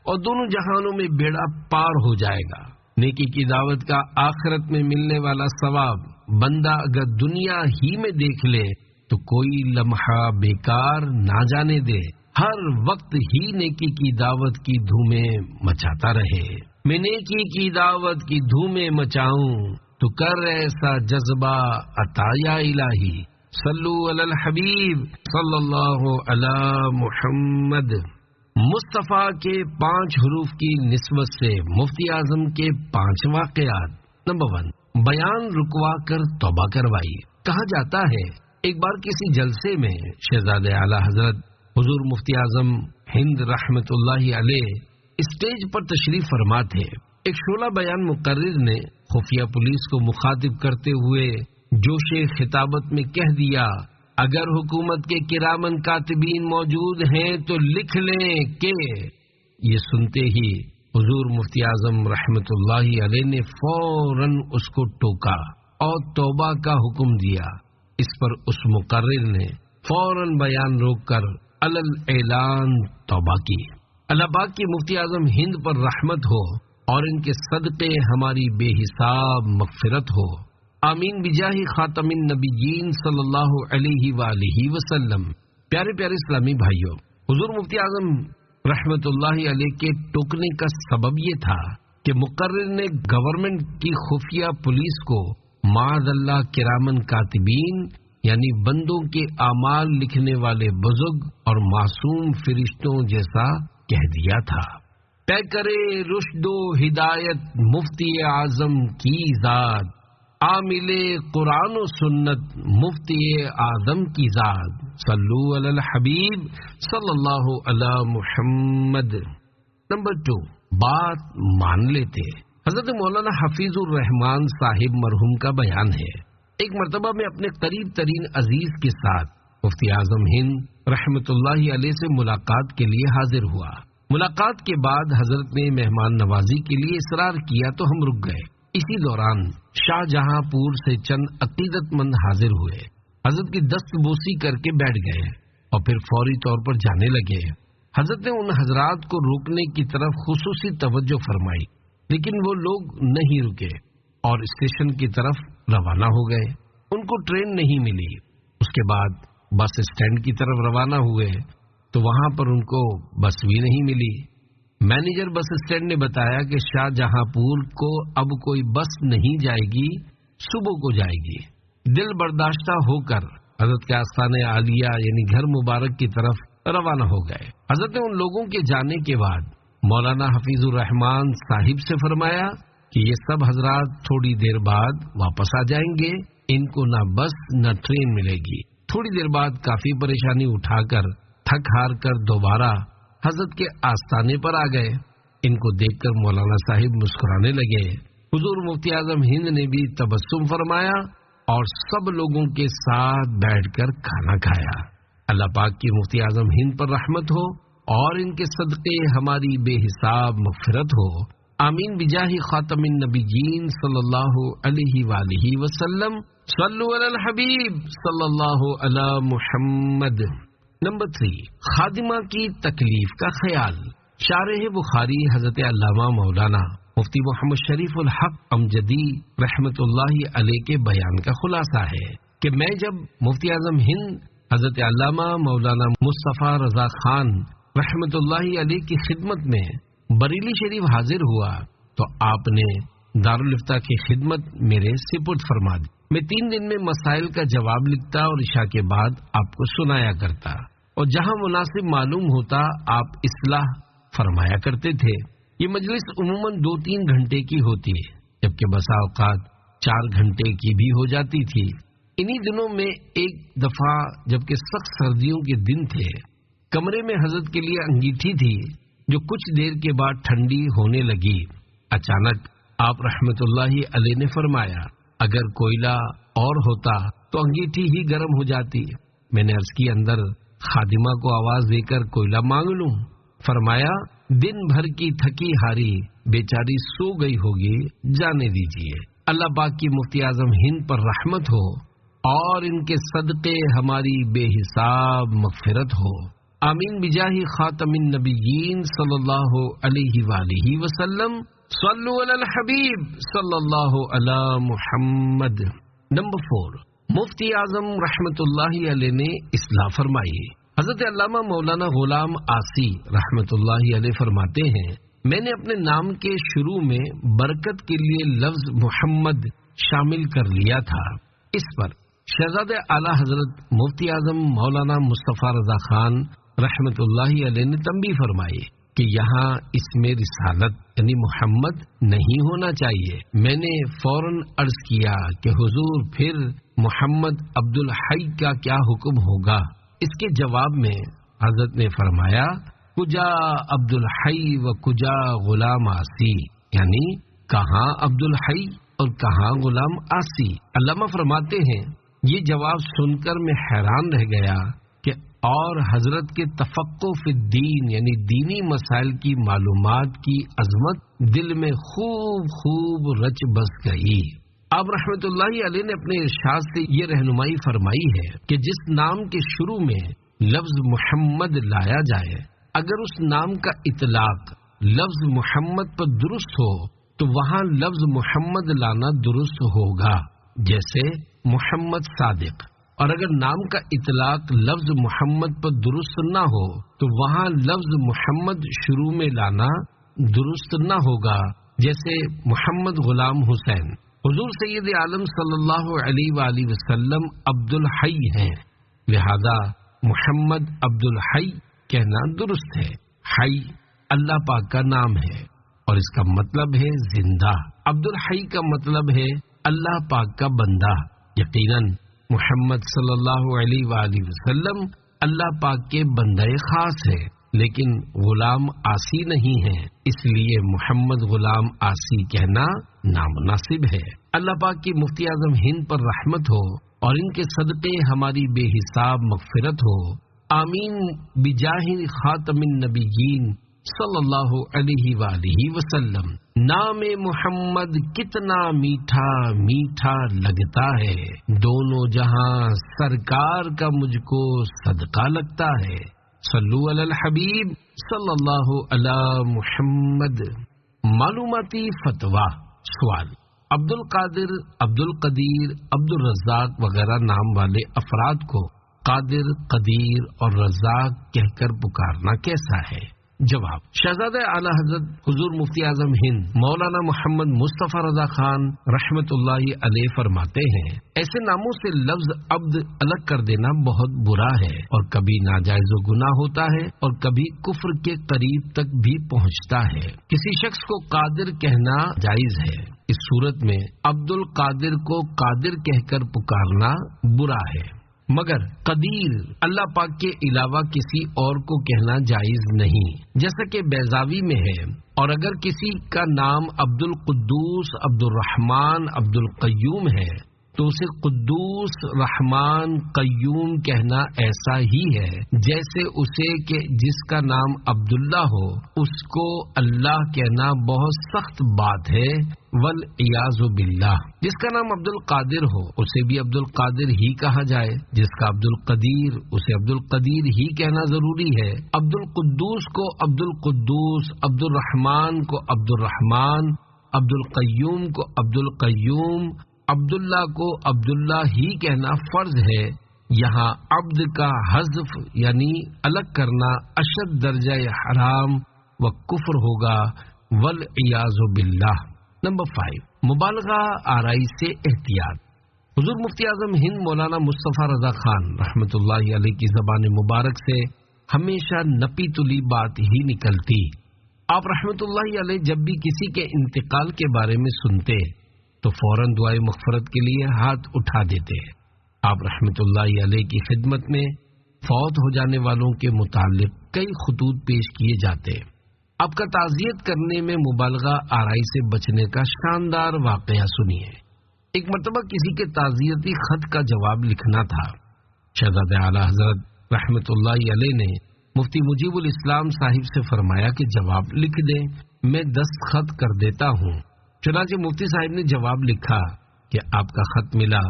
اور دونوں جہانوں میں بیڑا پار ہو جائے گا۔ نیکی کی دعوت کا آخرت میں ملنے والا ثواب بندہ اگر دنیا ہی میں دیکھ لے تو کوئی لمحہ بیکار نہ جانے دے، ہر وقت ہی نیکی کی دعوت کی دھومیں مچاتا رہے۔ میں نیکی کی دعوت کی دھومیں مچاؤں تو کر ایسا جذبہ عطا یا الہی۔ صلو علی الحبیب صلی اللہ علی محمد۔ مصطفیٰ کے 5 حروف کی نسبت سے مفتی اعظم کے 5 واقعات۔ نمبر 1، بیان رکوا کر توبہ کروائی۔ کہا جاتا ہے ایک بار کسی جلسے میں شہزادہ اعلیٰ حضرت حضور مفتی اعظم ہند رحمت اللہ علیہ اسٹیج پر تشریف فرما تھے۔ ایک شعلہ بیان مقرر نے خفیہ پولیس کو مخاطب کرتے ہوئے جوش خطابت میں کہہ دیا، اگر حکومت کے کرامن کاتبین موجود ہیں تو لکھ لیں کہ۔ یہ سنتے ہی حضور مفتی اعظم رحمت اللہ علیہ نے فوراً اس کو ٹوکا اور توبہ کا حکم دیا۔ اس پر اس مقرر نے فوراً بیان روک کر علل اعلان توبہ کی۔ اللہ پاک کی مفتی اعظم ہند پر رحمت ہو اور ان کے صدقے ہماری بے حساب مغفرت ہو، آمین بجاہ خاتم النبیین صلی اللہ علیہ وآلہ وسلم۔ پیارے پیارے اسلامی بھائیوں، حضور مفتی اعظم رحمت اللہ علیہ کے ٹوکنے کا سبب یہ تھا کہ مقرر نے گورنمنٹ کی خفیہ پولیس کو معاذ اللہ کرامن کاتبین یعنی بندوں کے اعمال لکھنے والے بزرگ اور معصوم فرشتوں جیسا کہہ دیا تھا۔ طے کرے رشد و ہدایت مفتی اعظم کی ذات، عامل قرآن و سنت مفتی اعظم کی ذات، صلو علی الحبیب صلی اللہ علی محمد۔ نمبر 2، بات مان لیتے۔ حضرت مولانا حفیظ الرحمان صاحب مرحوم کا بیان ہے، ایک مرتبہ میں اپنے قریب ترین عزیز کے ساتھ مفتی اعظم ہند رحمت اللہ علیہ سے ملاقات کے لیے حاضر ہوا۔ ملاقات کے بعد حضرت نے مہمان نوازی کے لیے اصرار کیا تو ہم رک گئے۔ اسی دوران شاہ جہاں پور سے چند عقیدت مند حاضر ہوئے، حضرت کی دست بوسی کر کے بیٹھ گئے اور پھر فوری طور پر جانے لگے۔ حضرت نے ان حضرات کو روکنے کی طرف خصوصی توجہ فرمائی، لیکن وہ لوگ نہیں رکے اور اسٹیشن کی طرف روانہ ہو گئے۔ ان کو ٹرین نہیں ملی۔ اس کے بعد بس اسٹینڈ کی طرف روانہ ہوئے تو وہاں پر ان کو بس بھی نہیں ملی۔ مینیجر بس اسٹینڈ نے بتایا کہ شاہ جہاں پور کو اب کوئی بس نہیں جائے گی، صبح کو جائے گی۔ دل برداشتہ ہو کر حضرت کے آستانِ عالیہ یعنی گھر مبارک کی طرف روانہ ہو گئے۔ حضرت نے ان لوگوں کے جانے کے بعد مولانا حفیظ الرحمان صاحب سے فرمایا کہ یہ سب حضرات تھوڑی دیر بعد واپس آ جائیں گے، ان کو نہ بس نہ ٹرین ملے گی۔ تھوڑی دیر بعد کافی پریشانی اٹھا کر تھک ہار کر دوبارہ حضرت کے آستانے پر آ گئے۔ ان کو دیکھ کر مولانا صاحب مسکرانے لگے۔ حضور مفتی اعظم ہند نے بھی تبسم فرمایا اور سب لوگوں کے ساتھ بیٹھ کر کھانا کھایا۔ اللہ پاک کی مفتی اعظم ہند پر رحمت ہو اور ان کے صدقے ہماری بے حساب مغفرت ہو، آمین بجاہ خاتم النبیین صلی اللہ علیہ وآلہ وسلم، صلو علی الحبیب صلی اللہ علی محمد۔ نمبر 3، خادمہ کی تکلیف کا خیال۔ شارح بخاری حضرت علامہ مولانا مفتی محمد شریف الحق امجدی رحمت اللہ علیہ کے بیان کا خلاصہ ہے کہ میں جب مفتی اعظم ہند حضرت علامہ مولانا مصطفیٰ رضا خان رحمت اللہ علیہ کی خدمت میں بریلی شریف حاضر ہوا تو آپ نے دارالفتہ کی خدمت میرے سپرد فرما دی۔ میں 3 دن میں مسائل کا جواب لکھتا اور عشاء کے بعد آپ کو سنایا کرتا، اور جہاں مناسب معلوم ہوتا آپ اصلاح فرمایا کرتے تھے۔ یہ مجلس عموماً 2-3 گھنٹے کی ہوتی ہے، جبکہ بسا اوقات 4 گھنٹے کی بھی ہو جاتی تھی۔ انہی دنوں میں ایک دفعہ جبکہ سخت سردیوں کے دن تھے، کمرے میں حضرت کے لیے انگیٹھی تھی جو کچھ دیر کے بعد ٹھنڈی ہونے لگی۔ اچانک آپ رحمت اللہ علیہ نے فرمایا اگر کوئلہ اور ہوتا تو انگیٹھی ہی گرم ہو جاتی۔ میں نے عرض کی اندر خادمہ کو آواز دے کر کوئلہ مانگ لوں؟ فرمایا دن بھر کی تھکی ہاری بیچاری سو گئی ہوگی، جانے دیجیے۔ اللہ پاک کی مفتی اعظم ہند پر رحمت ہو اور ان کے صدقے ہماری بے حساب مغفرت ہو، آمین بجاہ خاتم النبیین صلی اللہ علیہ وآلہ وسلم، صلو علی الحبیب صلی اللہ علی محمد۔ نمبر 4، مفتی اعظم رحمت اللہ علیہ نے اصلاح فرمائی۔ حضرت علامہ مولانا غلام آسی رحمت اللہ علیہ فرماتے ہیں میں نے اپنے نام کے شروع میں برکت کے لیے لفظ محمد شامل کر لیا تھا۔ اس پر شہزادہ اعلیٰ حضرت مفتی اعظم مولانا مصطفیٰ رضا خان رحمت اللہ علیہ نے تنبیہ فرمائی کہ یہاں اس میں رسالت یعنی محمد نہیں ہونا چاہیے۔ میں نے فوراً عرض کیا کہ حضور پھر محمد عبد الحی کا کیا حکم ہوگا؟ اس کے جواب میں حضرت نے فرمایا کجا عبد الحی و کجا غلام آسی، یعنی کہاں عبد الحی اور کہاں غلام آسی۔ علامہ فرماتے ہیں یہ جواب سن کر میں حیران رہ گیا کہ اور حضرت کے تفقہ فی الدین یعنی دینی مسائل کی معلومات کی عظمت دل میں خوب خوب رچ بس گئی۔ آپ رحمت اللہ علیہ نے اپنے ارشاد سے یہ رہنمائی فرمائی ہے کہ جس نام کے شروع میں لفظ محمد لایا جائے، اگر اس نام کا اطلاق لفظ محمد پر درست ہو تو وہاں لفظ محمد لانا درست ہوگا، جیسے محمد صادق، اور اگر نام کا اطلاق لفظ محمد پر درست نہ ہو تو وہاں لفظ محمد شروع میں لانا درست نہ ہوگا، جیسے محمد غلام حسین۔ حضور سید عالم صلی اللہ علیہ وآلہ وسلم عبد الحی ہیں، لہذا محمد عبد الحی کہنا درست ہے۔ حی اللہ پاک کا نام ہے اور اس کا مطلب ہے زندہ۔ عبد الحی کا مطلب ہے اللہ پاک کا بندہ۔ یقیناً محمد صلی اللہ علیہ وآلہ وسلم اللہ پاک کے بندہ خاص ہے، لیکن غلام عاصی نہیں ہے، اس لیے محمد غلام عاصی کہنا نامناسب ہے۔ اللہ پاک کی مفتی اعظم ہند پر رحمت ہو اور ان کے صدقے ہماری بے حساب مغفرت ہو، آمین بجاہ خاتم النبیین صلی اللہ علیہ وآلہ وسلم۔ نام محمد کتنا میٹھا میٹھا لگتا ہے، دونوں جہاں سرکار کا مجھ کو صدقہ لگتا ہے۔ صلو علی الحبیب صلی اللہ علی محمد۔ معلوماتی فتویٰ۔ سوال: عبد القادر، عبد القدیر، عبد الرزاق وغیرہ نام والے افراد کو قادر، قدیر اور رزاق کہہ کر پکارنا کیسا ہے؟ جواب: شہزادہ اعلی حضرت حضور مفتی اعظم ہند مولانا محمد مصطفیٰ رضا خان رحمت اللہ علیہ فرماتے ہیں، ایسے ناموں سے لفظ عبد الگ کر دینا بہت برا ہے اور کبھی ناجائز و گناہ ہوتا ہے اور کبھی کفر کے قریب تک بھی پہنچتا ہے۔ کسی شخص کو قادر کہنا جائز ہے، اس صورت میں عبد القادر کو قادر کہہ کر پکارنا برا ہے، مگر قدیر اللہ پاک کے علاوہ کسی اور کو کہنا جائز نہیں، جیسا کہ بیضاوی میں ہے۔ اور اگر کسی کا نام عبد القدوس، عبد الرحمن، عبد القیوم ہے تو اسے قدوس، رحمان، قیوم کہنا ایسا ہی ہے جیسے اسے کہ جس کا نام عبداللہ ہو اس کو اللہ کہنا بہت سخت بات ہے، والعیاذ باللہ۔ جس کا نام عبد القادر ہو اسے بھی عبد القادر ہی کہا جائے، جس کا عبد القدیر اسے عبد القدیر ہی کہنا ضروری ہے۔ عبد القدوس کو عبد القدوس، عبد الرحمن کو عبد الرحمن، عبد القیوم کو عبد القیوم، عبداللہ کو عبداللہ ہی کہنا فرض ہے۔ یہاں عبد کا حذف یعنی الگ کرنا اشد درجہ حرام و کفر ہوگا، والعیاذ باللہ۔ نمبر 5، مبالغہ آرائی سے احتیاط۔ حضور مفتی اعظم ہند مولانا مصطفیٰ رضا خان رحمت اللہ علیہ کی زبان مبارک سے ہمیشہ نپی تلی بات ہی نکلتی۔ آپ رحمت اللہ علیہ جب بھی کسی کے انتقال کے بارے میں سنتے تو فوراً دعائے مغفرت کے لیے ہاتھ اٹھا دیتے۔ آپ رحمت اللہ علیہ کی خدمت میں فوت ہو جانے والوں کے متعلق کئی خطوط پیش کیے جاتے۔ آپ کا تعزیت کرنے میں مبالغہ آرائی سے بچنے کا شاندار واقعہ سنیے۔ ایک مرتبہ کسی کے تعزیتی خط کا جواب لکھنا تھا۔ شہزادہ اعلی حضرت رحمت اللہ علیہ نے مفتی مجیب الاسلام صاحب سے فرمایا کہ جواب لکھ دیں، میں دستخط کر دیتا ہوں۔ چنانچہ مفتی صاحب نے جواب لکھا کہ آپ کا خط ملا،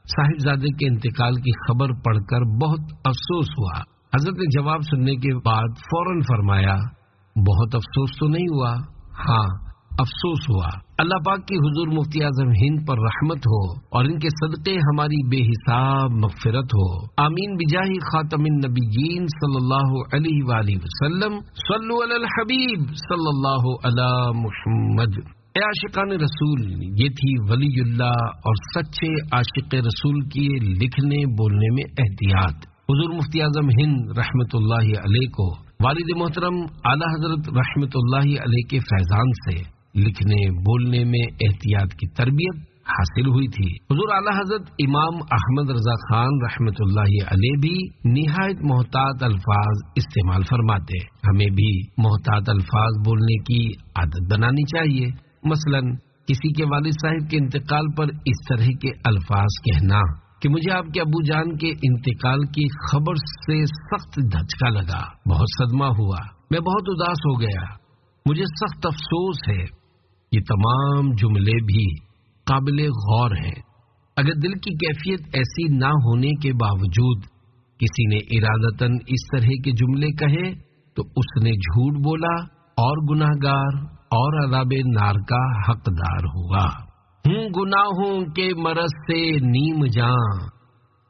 صاحبزادے کے انتقال کی خبر پڑھ کر بہت افسوس ہوا۔ حضرت نے جواب سننے کے بعد فوراً فرمایا، بہت افسوس تو نہیں ہوا، ہاں افسوس ہوا۔ اللہ پاک کی حضور مفتی اعظم ہند پر رحمت ہو اور ان کے صدقے ہماری بے حساب مغفرت ہو، آمین بجاہ خاتم النبیین صلی اللہ علیہ وآلہ وسلم۔ صلو علی الحبیب صلی اللہ علی محمد۔ اے عاشقان رسول، یہ تھی ولی اللہ اور سچے عاشق رسول کی لکھنے بولنے میں احتیاط۔ حضور مفتی اعظم ہند رحمت اللہ علیہ کو والد محترم اعلی حضرت رحمت اللہ علیہ کے فیضان سے لکھنے بولنے میں احتیاط کی تربیت حاصل ہوئی تھی۔ حضور اعلی حضرت امام احمد رضا خان رحمت اللہ علیہ بھی نہایت محتاط الفاظ استعمال فرماتے۔ ہمیں بھی محتاط الفاظ بولنے کی عادت بنانی چاہیے۔ مثلا کسی کے والد صاحب کے انتقال پر اس طرح کے الفاظ کہنا، کہ مجھے آپ کے ابو جان کے انتقال کی خبر سے سخت دھچکا لگا، بہت صدمہ ہوا، میں بہت اداس ہو گیا، مجھے سخت افسوس ہے۔ یہ تمام جملے بھی قابل غور ہیں۔ اگر دل کی کیفیت ایسی نہ ہونے کے باوجود کسی نے ارادتاً اس طرح کے جملے کہے تو اس نے جھوٹ بولا اور گناہگار اور عذاب نار کا حقدار ہوا۔ ہوں گناہوں کے مرض سے نیم جاں،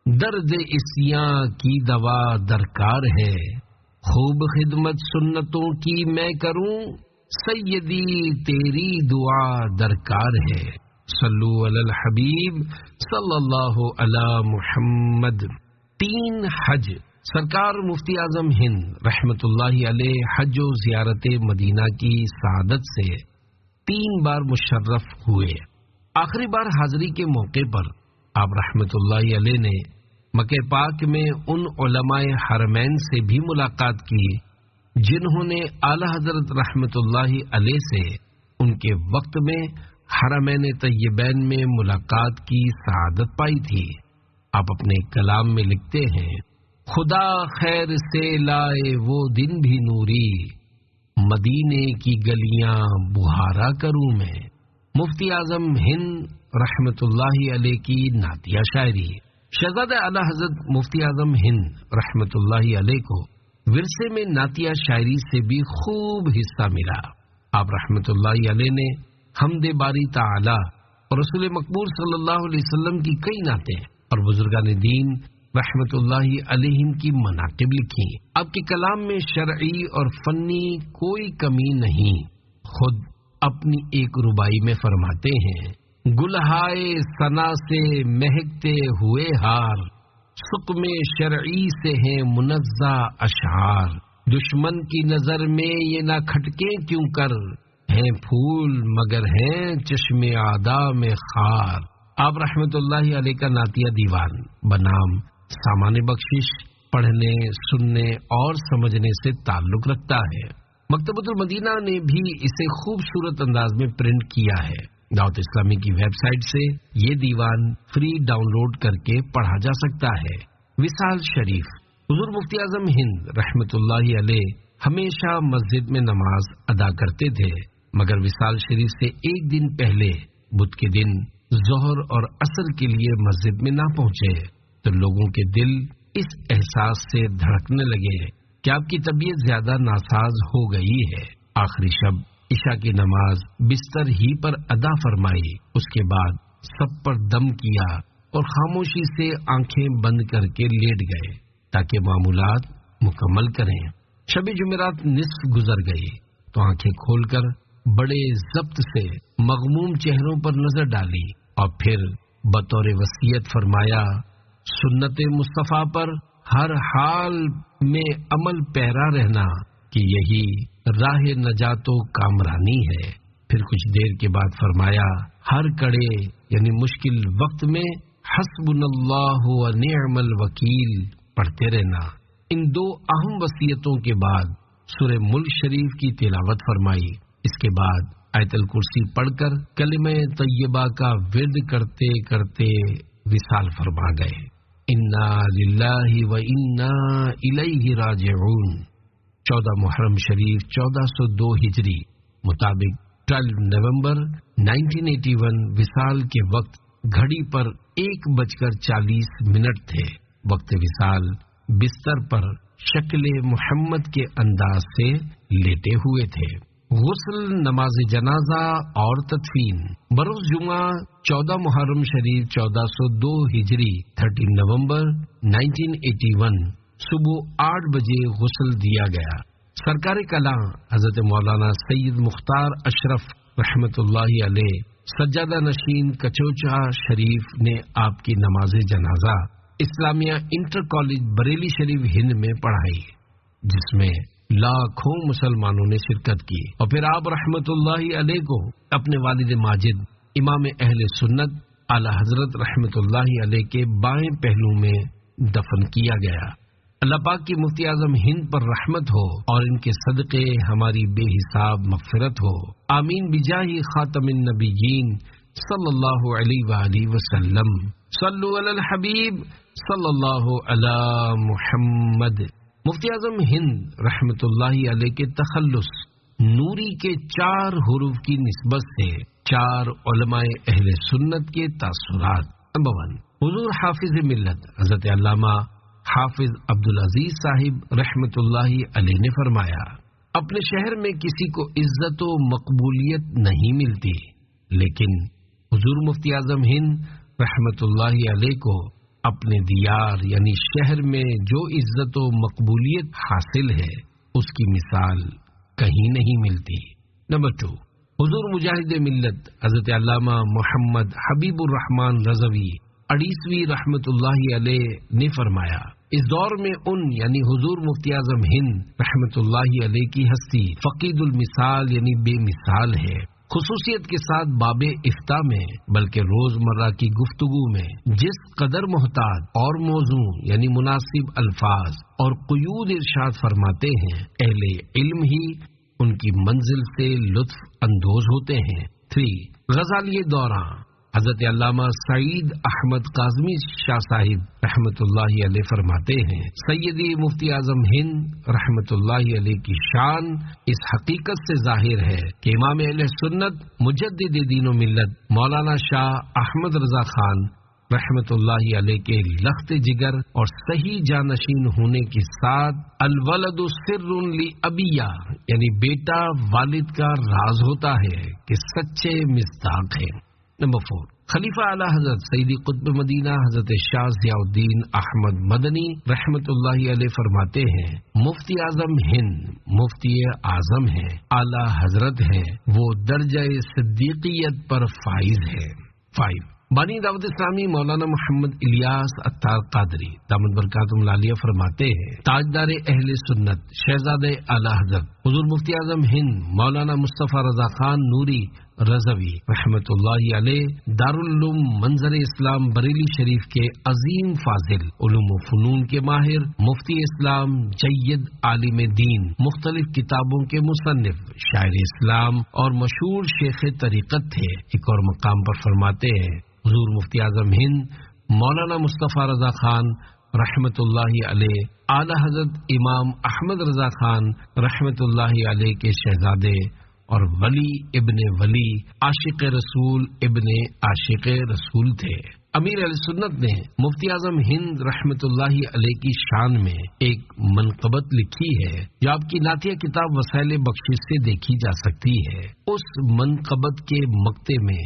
درد اسیاں کی دوا درکار ہے، خوب خدمت سنتوں کی میں کروں، سیدی تیری دعا درکار ہے۔ صلو علی الحبیب صلی اللہ علی محمد۔ 3 حج۔ سرکار مفتی اعظم ہند رحمت اللہ علیہ حج و زیارت مدینہ کی سعادت سے 3 بار مشرف ہوئے۔ آخری بار حاضری کے موقع پر آپ رحمت اللہ علیہ نے مکہ پاک میں ان علماء حرمین سے بھی ملاقات کی جنہوں نے اعلی حضرت رحمت اللہ علیہ سے ان کے وقت میں حرمین طیبین میں ملاقات کی سعادت پائی تھی۔ آپ اپنے کلام میں لکھتے ہیں، خدا خیر سے لائے وہ دن بھی نوری، مدینے کی گلیاں بہارا کروں میں۔ مفتی اعظم ہند رحمت اللہ علیہ کی نعتیہ شاعری۔ شہزادہ اعلی حضرت مفتی اعظم ہند رحمت اللہ علیہ کو ورثے میں نعتیہ شاعری سے بھی خوب حصہ ملا۔ آپ رحمت اللہ علیہ نے حمد باری تعالی اور رسول مقبول صلی اللہ علیہ وسلم کی کئی نعتیں اور بزرگان دین رحمت اللہ علیہم کی مناقب لکھی۔ آپ کے کلام میں شرعی اور فنی کوئی کمی نہیں۔ خود اپنی ایک ربائی میں فرماتے ہیں، گلہائے ثنا سے مہکتے ہوئے ہار، سقم شرعی سے ہیں منزہ اشعار، دشمن کی نظر میں یہ نہ کھٹکے کیوں کر، ہیں پھول مگر ہیں چشم عادا میں خار۔ آپ رحمت اللہ علیہ کا نعتیہ دیوان بنام سامان بخشش پڑھنے، سننے اور سمجھنے سے تعلق رکھتا ہے۔ مکتبۃ المدینہ نے بھی اسے خوبصورت انداز میں پرنٹ کیا ہے۔ دعوت اسلامی کی ویب سائٹ سے یہ دیوان فری ڈاؤن لوڈ کر کے پڑھا جا سکتا ہے۔ وصال شریف۔ حضور مفتی اعظم ہند رحمت اللہ علیہ ہمیشہ مسجد میں نماز ادا کرتے تھے، مگر وصال شریف سے ایک دن پہلے بدھ کے دن ظہر اور عصر کے لیے مسجد میں نہ پہنچے تو لوگوں کے دل اس احساس سے دھڑکنے لگے کہ آپ کی طبیعت زیادہ ناساز ہو گئی ہے۔ آخری شب عشاء کی نماز بستر ہی پر ادا فرمائی، اس کے بعد سب پر دم کیا اور خاموشی سے آنکھیں بند کر کے لیٹ گئے تاکہ معمولات مکمل کریں۔ شب جمعرات نصف گزر گئی تو آنکھیں کھول کر بڑے ضبط سے مغموم چہروں پر نظر ڈالی اور پھر بطور وصیت فرمایا، سنت مصطفیٰ پر ہر حال میں عمل پیرا رہنا کہ یہی راہ نجات و کامرانی ہے۔ پھر کچھ دیر کے بعد فرمایا، ہر کڑے یعنی مشکل وقت میں حسبنا اللہ و نعم الوکیل پڑھتے رہنا۔ ان 2 اہم وصیتوں کے بعد سورہ ملک شریف کی تلاوت فرمائی۔ اس کے بعد آیت الکرسی پڑھ کر کلمہ طیبہ کا ورد کرتے کرتے وصال فرما گئے۔ انا للہ و انا الیہ راجعون۔ 14 محرم شریف 1402 ہجری مطابق 12 نومبر 1981 وصال کے وقت گھڑی پر 1:40 تھے۔ وقت وصال بستر پر شکل محمد کے انداز سے لیٹے ہوئے تھے۔ غسل، نماز جنازہ اور تدفین۔ بروز جمعہ 14 محرم شریف 1402 ہجری 13 نومبر 1981 صبح 8 بجے غسل دیا گیا۔ سرکار کلاں حضرت مولانا سید مختار اشرف رحمت اللہ علیہ سجادہ نشین کچوچا شریف نے آپ کی نماز جنازہ اسلامیہ انٹر کالج بریلی شریف ہند میں پڑھائی، جس میں لاکھوں مسلمانوں نے شرکت کی، اور پھر آپ رحمت اللہ علیہ کو اپنے والد ماجد امام اہل سنت اعلی حضرت رحمت اللہ علیہ کے بائیں پہلو میں دفن کیا گیا۔ اللہ پاک کی مفتی اعظم ہند پر رحمت ہو اور ان کے صدقے ہماری بے حساب مغفرت ہو، آمین بجاہ خاتم النبیین صلی اللہ علیہ وآلہ وسلم۔ صلو علی الحبیب صلی اللہ علی محمد۔ مفتی اعظم ہند رحمت اللہ علیہ کے تخلص نوری کے 4 حروف کی نسبت سے 4 علماء اہل سنت کے تاثرات۔ نمبر 1، حضور حافظ ملت حضرت علامہ حافظ عبدالعزیز صاحب رحمت اللہ علیہ نے فرمایا، اپنے شہر میں کسی کو عزت و مقبولیت نہیں ملتی، لیکن حضور مفتی اعظم ہند رحمت اللہ علیہ کو اپنے دیار یعنی شہر میں جو عزت و مقبولیت حاصل ہے اس کی مثال کہیں نہیں ملتی۔ نمبر 2، حضور مجاہد ملت حضرت علامہ محمد حبیب الرحمن رضوی اڑیسوی رحمت اللہ علیہ نے فرمایا، اس دور میں یعنی حضور مفتی اعظم ہند رحمت اللہ علیہ کی ہستی فقید المثال یعنی بے مثال ہے، خصوصیت کے ساتھ باب افتاء میں بلکہ روزمرہ کی گفتگو میں جس قدر محتاط اور موزوں یعنی مناسب الفاظ اور قیود ارشاد فرماتے ہیں، اہل علم ہی ان کی منزل سے لطف اندوز ہوتے ہیں۔ 3، غزالی دوراں حضرت علامہ سعید احمد کاظمی شاہ صاحب رحمت اللہ علیہ فرماتے ہیں، سیدی مفتی اعظم ہند رحمت اللہ علیہ کی شان اس حقیقت سے ظاہر ہے کہ امام اہل سنت مجدد دین و ملت مولانا شاہ احمد رضا خان رحمت اللہ علیہ کے لخت جگر اور صحیح جانشین ہونے کے ساتھ الولد سر لابیہ یعنی بیٹا والد کا راز ہوتا ہے کہ سچے مصداق ہیں۔ نمبر 4، خلیفہ اعلی حضرت سیدی قطب مدینہ حضرت شاہ ضیاء الدین احمد مدنی رحمت اللہ علیہ فرماتے ہیں، مفتی اعظم ہند مفتی اعظم ہے، اعلی حضرت ہے، وہ درجہ صدیقیت پر فائز ہے۔ 5، بانی دعوت اسلامی مولانا محمد الیاس عطار قادری دامت برکاتہم العالیہ فرماتے ہیں، تاجدار اہل سنت شہزادہ اعلی حضرت حضور مفتی اعظم ہند مولانا مصطفیٰ رضا خان نوری رضوی رحمت اللہ علیہ دارالعلوم منظر اسلام بریلی شریف کے عظیم فاضل، علوم و فنون کے ماہر، مفتی اسلام، جید عالم دین، مختلف کتابوں کے مصنف، شاعر اسلام اور مشہور شیخ طریقت تھے۔ ایک اور مقام پر فرماتے ہیں، حضور مفتی اعظم ہند مولانا مصطفیٰ رضا خان رحمت اللہ علیہ اعلی حضرت امام احمد رضا خان رحمت اللہ علیہ کے شہزادے اور ولی ابن ولی عاشق رسول ابن عاشق رسول تھے۔ امیر علیہ سنت نے مفتی اعظم ہند رحمت اللہ علیہ کی شان میں ایک منقبت لکھی ہے جو آپ کی نعتیہ کتاب وسائل بخشش سے دیکھی جا سکتی ہے۔ اس منقبت کے مقطع میں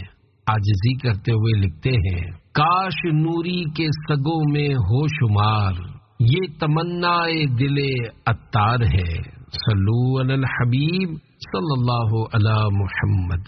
عاجزی کرتے ہوئے لکھتے ہیں، کاش نوری کے سگوں میں ہو شمار، یہ تمنا دل عطار ہے، صلو علی الحبیب صلی اللہ علی محمد۔